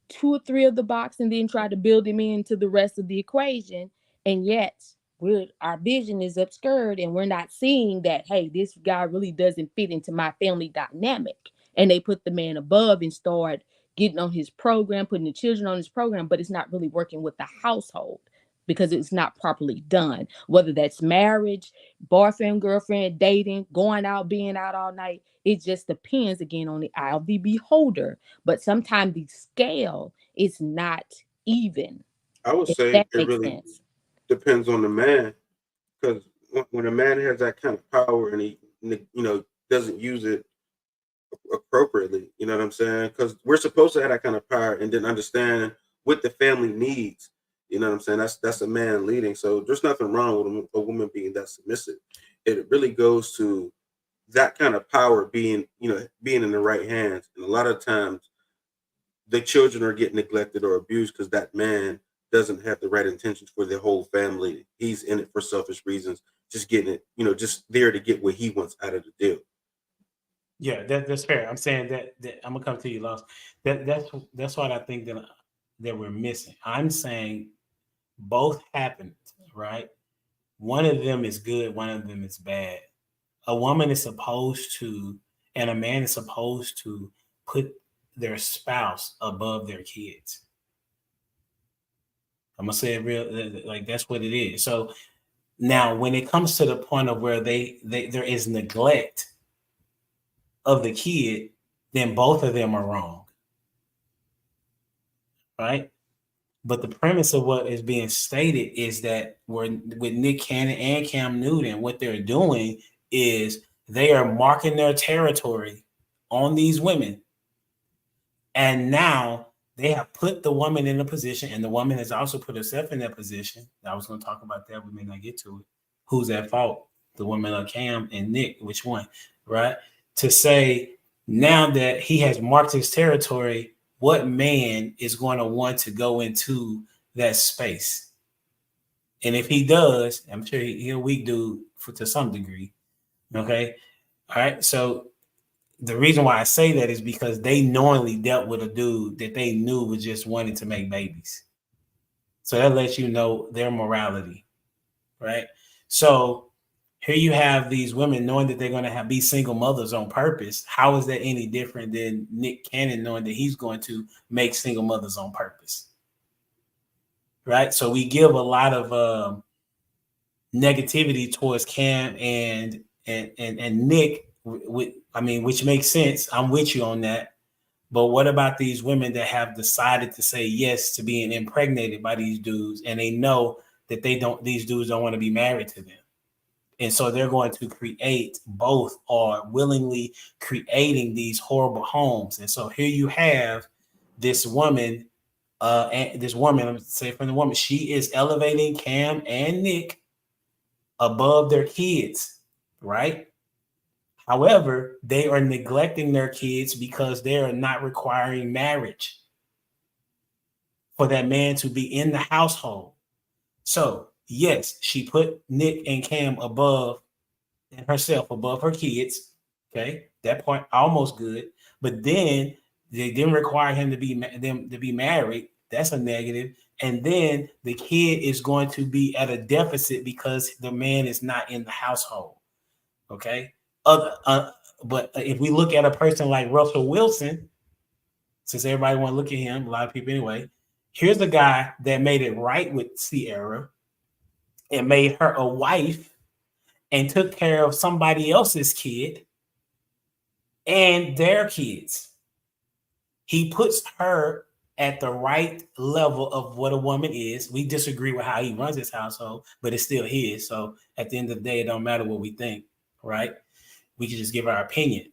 2 or 3 of the box and then try to build him into the rest of the equation, and yet our vision is obscured and we're not seeing that, hey, this guy really doesn't fit into my family dynamic. And they put the man above and start getting on his program, putting the children on his program, but it's not really working with the household because it's not properly done. Whether that's marriage, boyfriend, girlfriend, dating, going out, being out all night, it just depends, again, on the eye of the beholder. But sometimes the scale is not even. I would say it really depends on the man, because when a man has that kind of power and he doesn't use it appropriately, you know what I'm saying? Because we're supposed to have that kind of power and then understand what the family needs. You know what I'm saying? That's a man leading. So there's nothing wrong with a woman being that submissive. It really goes to that kind of power being in the right hands. And a lot of times the children are getting neglected or abused because that man doesn't have the right intentions for the whole family. He's in it for selfish reasons, just getting it, just there to get what he wants out of the deal. Yeah, that's fair. I'm saying that I'm gonna come to you, Lost. That's what I think that we're missing. I'm saying both happen, right? One of them is good, one of them is bad. A woman is supposed to, and a man is supposed to put their spouse above their kids. I'm gonna say it real, like that's what it is. So now, when it comes to the point of where there is neglect of the kid, then both of them are wrong, right? But the premise of what is being stated is that with Nick Cannon and Cam Newton, what they're doing is they are marking their territory on these women. And now they have put the woman in a position, and the woman has also put herself in that position. I was going to talk about that. We may not get to it. Who's at fault? The woman of Cam and Nick, which one, right? To say now that he has marked his territory, what man is going to want to go into that space? And if he does, I'm sure he'll weak dude to some degree. Okay. All right. So the reason why I say that is because they knowingly dealt with a dude that they knew was just wanting to make babies. So that lets you know their morality, right? So here you have these women knowing that they're going to be single mothers on purpose. How is that any different than Nick Cannon knowing that he's going to make single mothers on purpose? Right? So we give a lot of negativity towards Cam and Nick, which makes sense. I'm with you on that. But what about these women that have decided to say yes to being impregnated by these dudes, and they know that these dudes don't want to be married to them? And so they're going to create, both are willingly creating these horrible homes. And so here you have this woman, let me say from the woman, she is elevating Cam and Nick above their kids, right? However, they are neglecting their kids because they are not requiring marriage for that man to be in the household. So yes, she put Nick and Cam above and herself above her kids. Okay, that point almost good. But then they didn't require him to be married. That's a negative. And then the kid is going to be at a deficit because the man is not in the household. Okay. But if we look at a person like Russell Wilson, since everybody want to look at him, a lot of people anyway, here's a guy that made it right with Ciara and made her a wife and took care of somebody else's kid and their kids. He puts her at the right level of what a woman is. We disagree with how he runs his household, but it's still his. So at the end of the day, it don't matter what we think, right? We can just give our opinion.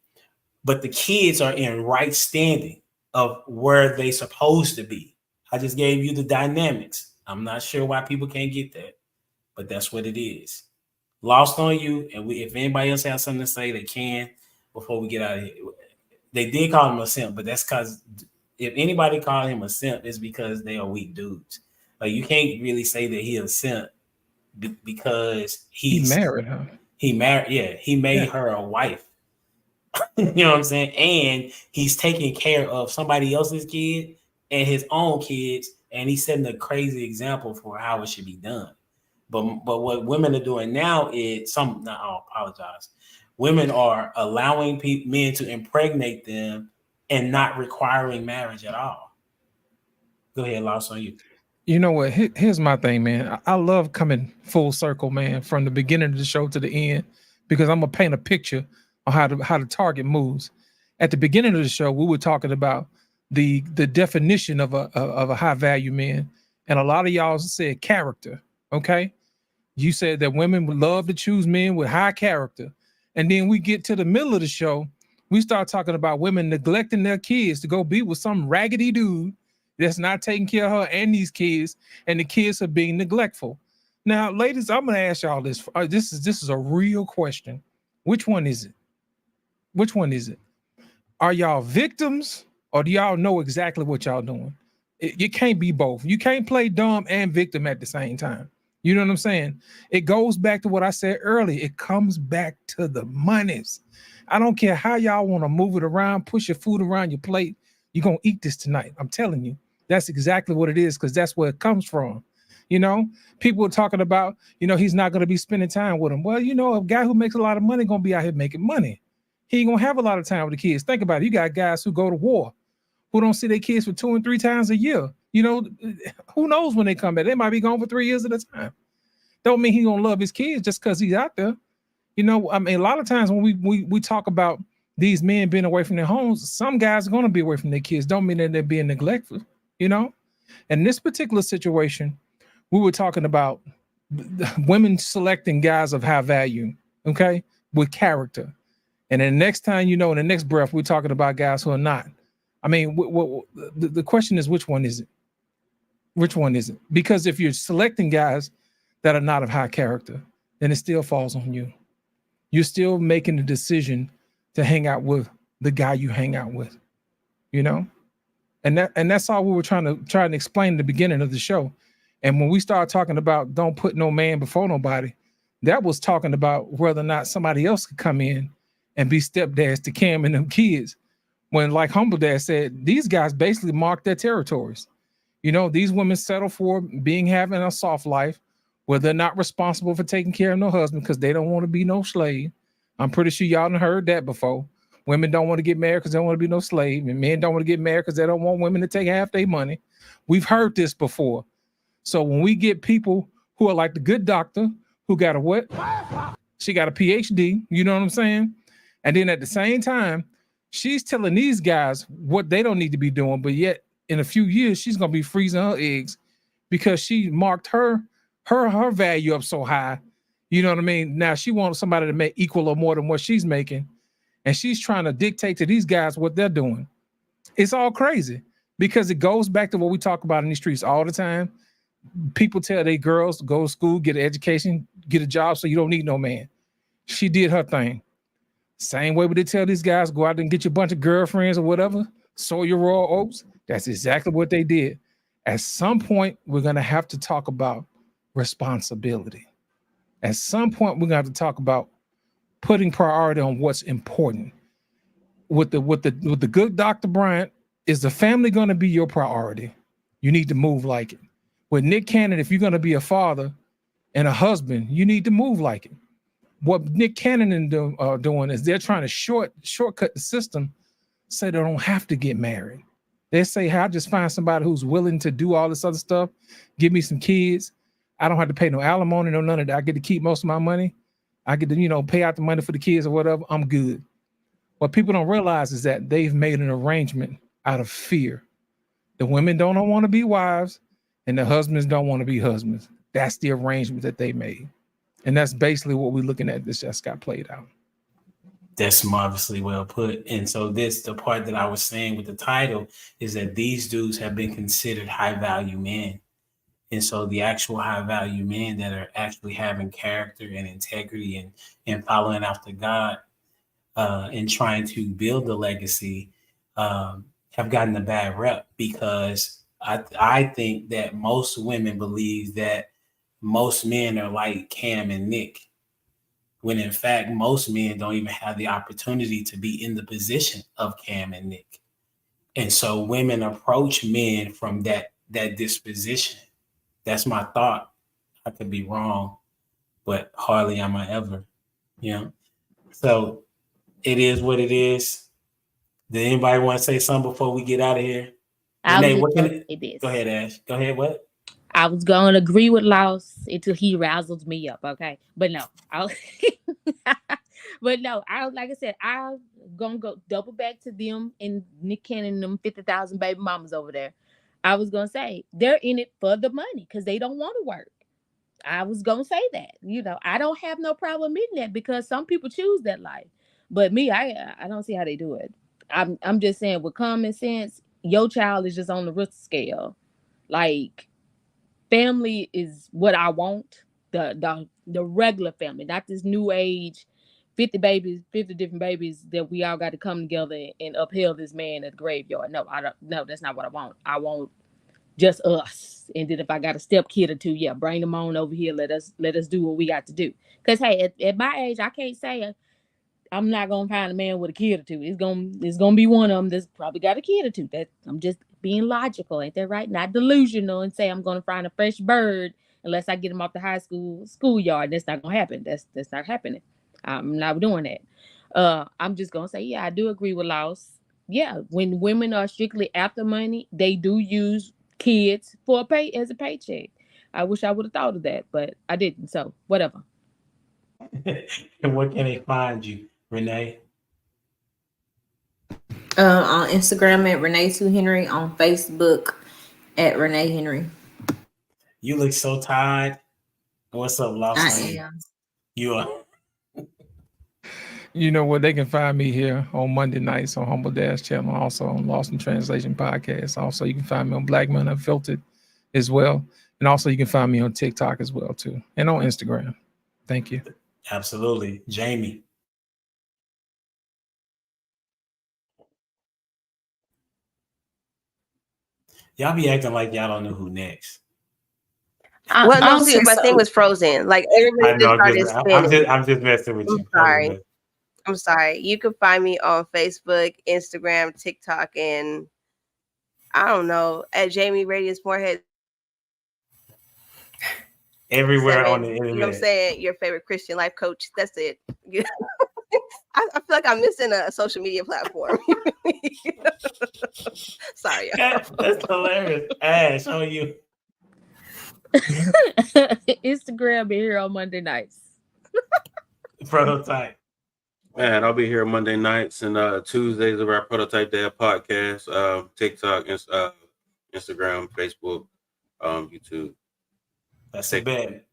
But the kids are in right standing of where they supposed to be. I just gave you the dynamics. I'm not sure why people can't get that, but that's what it is. Lost on you, and if anybody else has something to say, they can before we get out of here. They did call him a simp, but that's because if anybody called him a simp, it's because they are weak dudes. Like, you can't really say that he a simp because he married her. He made her a wife. You know what I'm saying? And he's taking care of somebody else's kid and his own kids, and he's setting a crazy example for how it should be done. But what women are doing now is women are allowing men to impregnate them and not requiring marriage at all. Go ahead, Lost on you. You know what? Here's my thing, man. I love coming full circle, man, from the beginning of the show to the end, because I'm gonna paint a picture of how the target moves. At the beginning of the show, we were talking about the definition of a high value man, and a lot of y'all said character. Okay, you said that women would love to choose men with high character, and then we get to the middle of the show, we start talking about women neglecting their kids to go be with some raggedy dude that's not taking care of her and these kids, and the kids are being neglectful. Now, ladies, I'm gonna ask y'all this. This is a real question. Which one is it? Which one is it? Are y'all victims, or do y'all know exactly what y'all doing? You can't be both. You can't play dumb and victim at the same time. You know what I'm saying? It goes back to what I said earlier. It comes back to the monies. I don't care how y'all want to move it around, push your food around your plate. You're gonna eat this tonight. I'm telling you. That's exactly what it is, because that's where it comes from. You know, people are talking about, he's not going to be spending time with them. Well, a guy who makes a lot of money going to be out here making money. He ain't going to have a lot of time with the kids. Think about it. You got guys who go to war, who don't see their kids for 2 and 3 times a year. Who knows when they come back? They might be gone for 3 years at a time. Don't mean he going to love his kids just because he's out there. A lot of times when we talk about these men being away from their homes, some guys are going to be away from their kids. Don't mean that they're being neglectful. In this particular situation, we were talking about women selecting guys of high value, okay, with character. And then next time, in the next breath, we're talking about guys who are not. I mean, the question is, which one is it? Which one is it? Because if you're selecting guys that are not of high character, then it still falls on you. You're still making the decision to hang out with the guy you hang out with, And that's all we were trying to explain at the beginning of the show. And when we started talking about don't put no man before nobody, that was talking about whether or not somebody else could come in and be stepdads to Cam and them kids. When, like Humble Dad said, these guys basically mark their territories. You know, these women settle for having a soft life where they're not responsible for taking care of no husband because they don't want to be no slave. I'm pretty sure y'all done heard that before. Women don't want to get married because they don't want to be no slave, and men don't want to get married because they don't want women to take half their money. We've heard this before. So when we get people who are like the good doctor who got a what? She got a PhD, you know what I'm saying? And then at the same time, she's telling these guys what they don't need to be doing, but yet in a few years, she's going to be freezing her eggs because she marked her value up so high. You know what I mean? Now she wants somebody to make equal or more than what she's making. And she's trying to dictate to these guys what they're doing. It's all crazy because it goes back to what we talk about in these streets all the time. People tell their girls to go to school, get an education, get a job so you don't need no man. She did her thing. Same way they tell these guys, go out and get you a bunch of girlfriends or whatever, sow your raw oats. That's exactly what they did. At some point, we're going to have to talk about responsibility. At some point, we're going to have to talk about putting priority on what's important. With the good Dr. Bryant, is the family going to be your priority? You need to move like it. With Nick Cannon, if you're going to be a father and a husband, you need to move like it. What Nick Cannon and doing is they're trying to shortcut the system so they don't have to get married. They say, hey, I'll just find somebody who's willing to do all this other stuff, give me some kids. I don't have to pay no alimony, no none of that. I get to keep most of my money. I get to, pay out the money for the kids or whatever. I'm good. What people don't realize is that they've made an arrangement out of fear. The women don't want to be wives and the husbands don't want to be husbands. That's the arrangement that they made. And that's basically what we're looking at. This just got played out. That's marvelously well put. And so the part that I was saying with the title is that these dudes have been considered high value men. And so the actual high value men that are actually having character and integrity and following after God and trying to build a legacy have gotten a bad rep because I think that most women believe that most men are like Cam and Nick, when in fact, most men don't even have the opportunity to be in the position of Cam and Nick. And so women approach men from that disposition. That's my thought. I could be wrong, but hardly am I ever, So it is what it is. Did anybody want to say something before we get out of here? Renee, go ahead, Ash. Go ahead, what? I was going to agree with Laos until he razzles me up, okay? But no, like I said, I'm going to go double back to them and Nick Cannon and them 50,000 baby mamas over there. I was going to say, they're in it for the money because they don't want to work. I was going to say that. I don't have no problem admitting that because some people choose that life. But me, I don't see how they do it. I'm just saying with common sense, your child is just on the risk scale. Like, family is what I want, the regular family, not this new age 50 different babies that we all got to come together and upheld this man at the graveyard. No, that's not what I want. I want just us. And then if I got a step kid or two, yeah, bring them on over here. Let us do what we got to do. Because hey, at my age, I can't say I'm not gonna find a man with a kid or two. It's gonna be one of them that's probably got a kid or two. That I'm just being logical, ain't that right? Not delusional and say I'm gonna find a fresh bird unless I get him off the high school schoolyard. That's not gonna happen. That's not happening. I'm not doing that. I'm just gonna say, yeah, I do agree with Laos. Yeah, when women are strictly after money, they do use kids for as a paycheck. I wish I would have thought of that, but I didn't. So whatever. And where can they find you, Renee? On Instagram at Renee Sue Henry, on Facebook at Renee Henry. You look so tired. What's up, Lost? I am. You are. You know what? They can find me here on Monday nights on Humble Dash Channel, also on Lost in Translation Podcast. Also, you can find me on Black Men Unfiltered as well. And also, you can find me on TikTok as well, too. And on Instagram. Thank you. Absolutely. Jamie. Y'all be acting like y'all don't know who next. Well, no, my thing was frozen. Like everybody just started spinning. I'm just messing with you. I'm sorry. I'm sorry. You can find me on Facebook, Instagram, TikTok, and I don't know, at Jamie Radius Moorhead. Everywhere on the You know what I'm internet. saying? Your favorite Christian life coach. That's it. I feel like I'm missing a social media platform. Sorry, y'all. That's hilarious. Ash, on you. Instagram be here on Monday nights. Prototype. Man, I'll be here Monday nights and Tuesdays of our Prototype Dad podcast. TikTok, Instagram, Facebook, YouTube. That's a bet.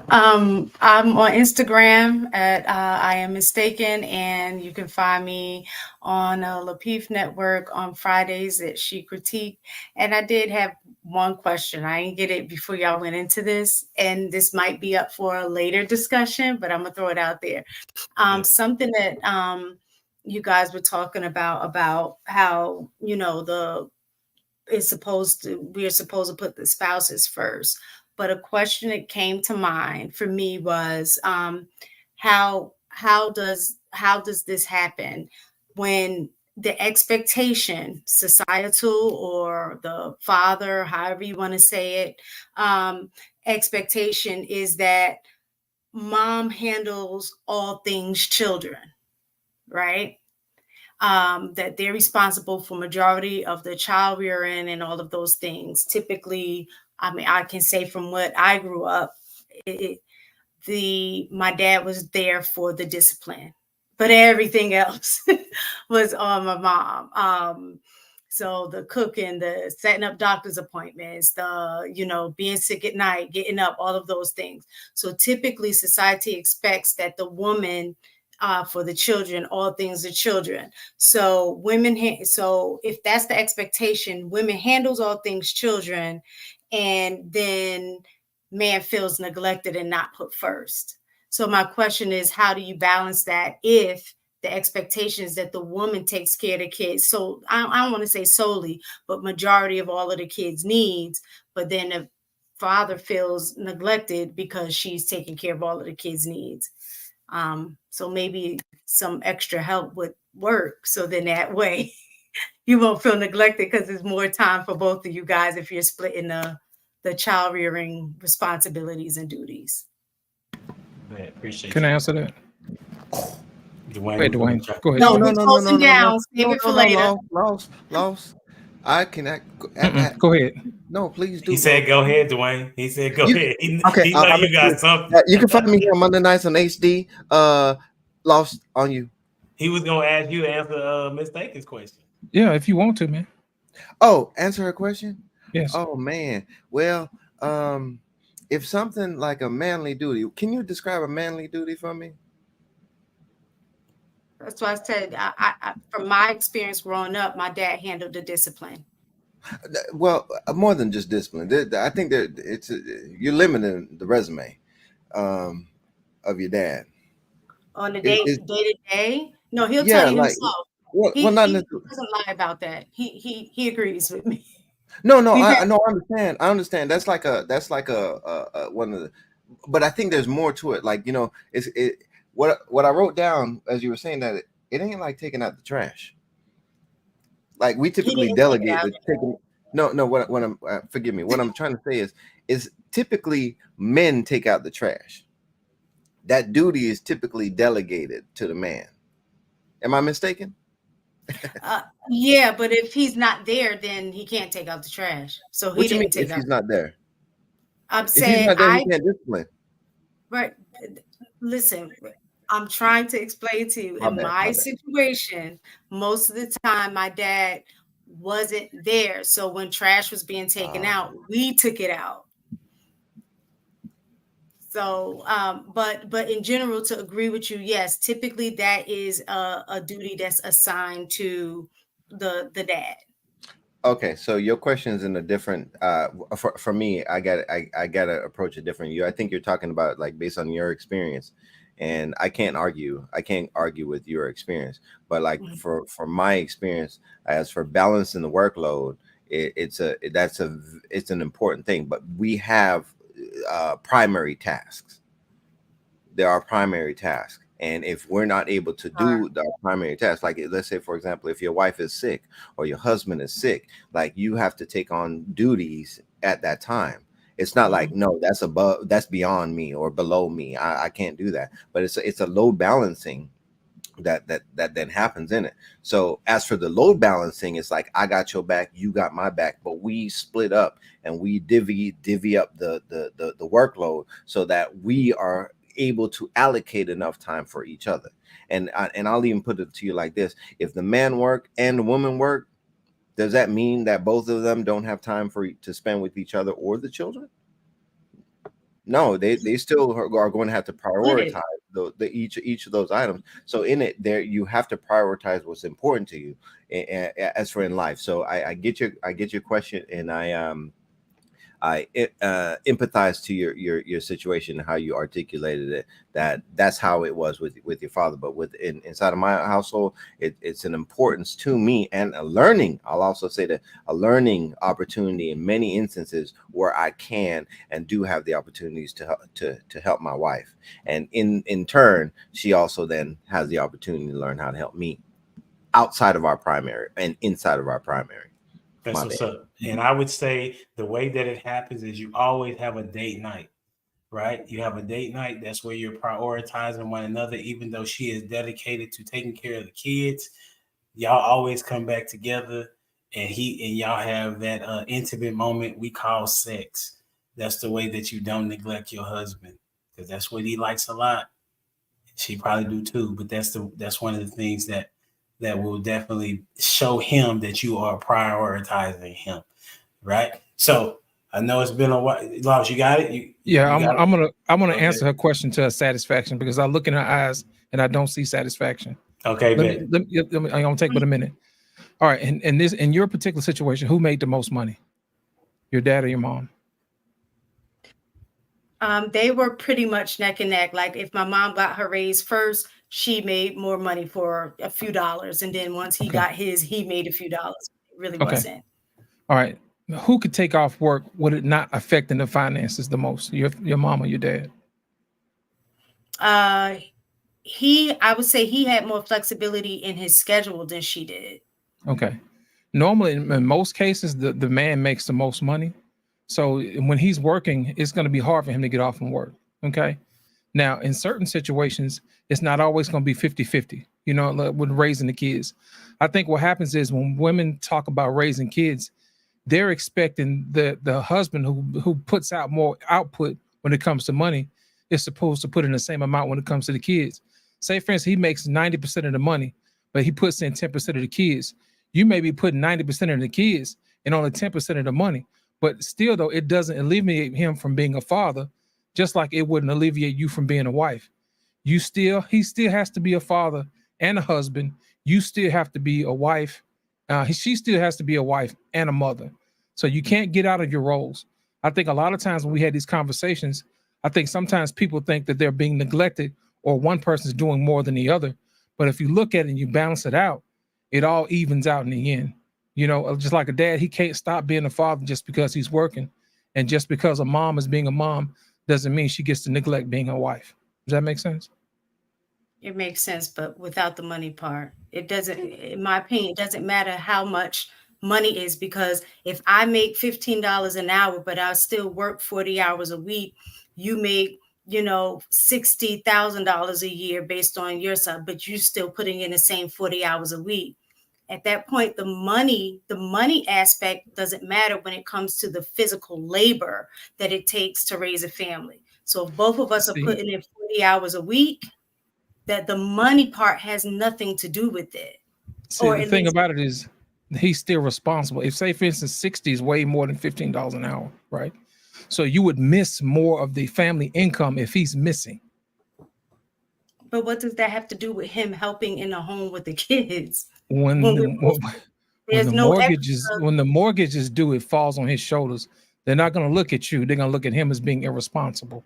I'm on Instagram at I Am Mistaken, and you can find me on Lapeef Network on Fridays at She Critique. And I did have one question. I didn't get it before y'all went into this, and this might be up for a later discussion, but I'm gonna throw it out there. Something that you guys were talking about how, you know, we're supposed to put the spouses first. But a question that came to mind for me was how does this happen when the expectation, societal or the father, however you want to say it, expectation is that mom handles all things children, right? That they're responsible for majority of the child rearing and all of those things. Typically, I mean, I can say from what I grew up, my dad was there for the discipline, but everything else was on my mom. So the cooking, the setting up doctor's appointments, being sick at night, getting up, all of those things. So typically society expects that the woman for the children, all things are children. So so if that's the expectation, women handles all things children, and then man feels neglected and not put first. So my question is, how do you balance that if the expectation is that the woman takes care of the kids? So I don't want to say solely, but majority of all of the kids' needs, but then the father feels neglected because she's taking care of all of the kids' needs. So maybe some extra help would work. So then that way you won't feel neglected, because there's more time for both of you guys if you're splitting the child rearing responsibilities and duties. Appreciate Can I answer that? Dwayne, Wait, Dwayne, go ahead. No. Save it for later. Lost. I cannot. Go ahead. No, please do. He said, "Go ahead, Dwayne." He said, "Go ahead." He know you got something. You can find me here Monday nights on HD. Lost on you. He was gonna ask you to answer Mistaken's question. Yeah, if you want to, man. Oh, answer her question? Yes. Oh man. Well, if something like a manly duty, can you describe a manly duty for me? That's why I said, I from my experience growing up, my dad handled the discipline. Well, more than just discipline. I think that you're limiting the resume of your dad. On the day to day, no, he'll tell you himself. He doesn't lie about that. He agrees with me. No, I understand. That's like a one of the, but I think there's more to it. Like, what I wrote down as you were saying that it ain't like taking out the trash. Like we typically delegate the taking. No. What I'm forgive me. What I'm trying to say is typically men take out the trash. That duty is typically delegated to the man. Am I mistaken? Yeah, but if he's not there, then he can't take out the trash. So he didn't take out. He's not there. I'm saying he can't discipline. Right. Listen, I'm trying to explain to you. In my situation, most of the time my dad wasn't there. So when trash was being taken out, we took it out. So, but in general, to agree with you, yes, typically that is a duty that's assigned to the dad. Okay, so your question is in a different. For me, I gotta approach it different. I think you're talking about like based on your experience, and I can't argue with your experience. But like for my experience, as for balancing the workload, it's an important thing. But we have primary tasks. they're our primary task. And if we're not able to do the primary task, like let's say, for example, if your wife is sick or your husband is sick, like you have to take on duties at that time. It's not like, no, that's beyond me or below me. I can't do that. But it's a load balancing that then happens in it. So as for the load balancing, it's like, I got your back, you got my back, but we split up and we divvy up the workload so that we are able to allocate enough time for each other. And I'll even put it to you like this: if the man work and the woman work, does that mean that both of them don't have time to spend with each other or the children? No, they still are going to have to prioritize each of those items. So in it, there you have to prioritize what's important to you as for in life. So I get your question, and I empathize to your situation and how you articulated it. That's how it was with your father, but inside of my household, it's an importance to me and a learning. I'll also say that a learning opportunity in many instances where I can and do have the opportunities to help my wife, and in turn, she also then has the opportunity to learn how to help me outside of our primary and inside of our primary. That's what's up. And I would say the way that it happens is you always have a date night, right? You have a date night. That's where you're prioritizing one another, even though she is dedicated to taking care of the kids. Y'all always come back together, and y'all have that intimate moment we call sex. That's the way that you don't neglect your husband, because that's what he likes a lot. She probably do too, but that's one of the things that will definitely show him that you are prioritizing him, right? So I know it's been a while. Laws, you got it? I'm gonna answer her question to her satisfaction, because I look in her eyes and I don't see satisfaction. Okay, let me I'm gonna take but a minute. All right, and in your particular situation, who made the most money? Your dad or your mom? They were pretty much neck and neck. Like if my mom got her raise first, she made more money for a few dollars. And then once he got his, he made a few dollars. It really wasn't. All right. Who could take off work with it not affecting the finances the most? Your mom or your dad? I would say he had more flexibility in his schedule than she did. Okay. Normally, in most cases, the man makes the most money. So when he's working, it's going to be hard for him to get off from work. Okay. Now, in certain situations, it's not always going to be 50-50, with raising the kids. I think what happens is when women talk about raising kids, they're expecting the husband who puts out more output when it comes to money is supposed to put in the same amount when it comes to the kids. Say, for instance, he makes 90% of the money, but he puts in 10% of the kids. You may be putting 90% of the kids and only 10% of the money. But still, though, it doesn't alleviate him from being a father, just like it wouldn't alleviate you from being a wife. He still has to be a father and a husband. You still have to be a wife. She still has to be a wife and a mother. So you can't get out of your roles. I think a lot of times when we had these conversations, I think sometimes people think that they're being neglected or one person's doing more than the other. But if you look at it and you balance it out, it all evens out in the end. Just like a dad, he can't stop being a father just because he's working. And just because a mom is being a mom doesn't mean she gets to neglect being a wife. Does that make sense? It makes sense, but without the money part, it doesn't, in my opinion, it doesn't matter how much money is, because if I make $15 an hour, but I still work 40 hours a week, you make, $60,000 a year based on your side, but you're still putting in the same 40 hours a week. At that point, the money aspect doesn't matter when it comes to the physical labor that it takes to raise a family. So if both of us are putting in 40 hours a week, that the money part has nothing to do with it. The thing about it is he's still responsible. If, say, for instance, 60 is way more than $15 an hour, right? So you would miss more of the family income if he's missing. But what does that have to do with him helping in the home with the kids? When the mortgage is due, it falls on his shoulders. They're not going to look at you. They're going to look at him as being irresponsible.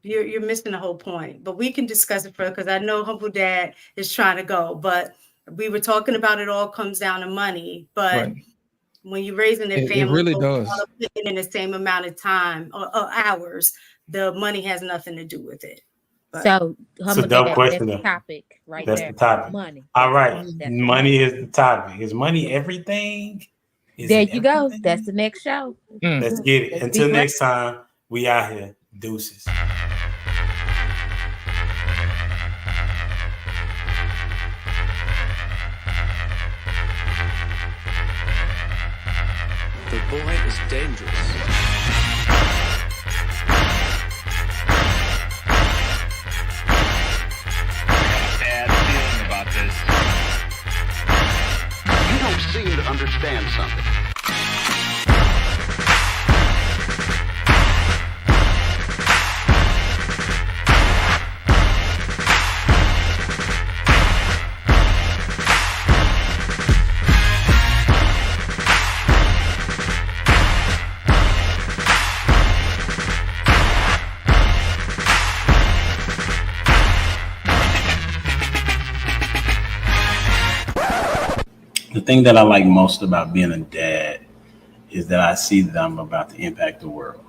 You're missing the whole point. But we can discuss it further, because I know Humble Dad is trying to go. But we were talking about it all comes down to money. But when you're raising a family, it really does. In the same amount of time or hours, the money has nothing to do with it. So It's a dope question. that's the though. topic right That's there. the topic. Money. All right. That's Money is the topic. Is money everything? Is there it you go. everything? That's the next show. Let's get it. Let's Until be next time, we out here. Deuces. The boy is dangerous. Bad feeling about this. You don't seem to understand something. The thing that I like most about being a dad is that I see that I'm about to impact the world.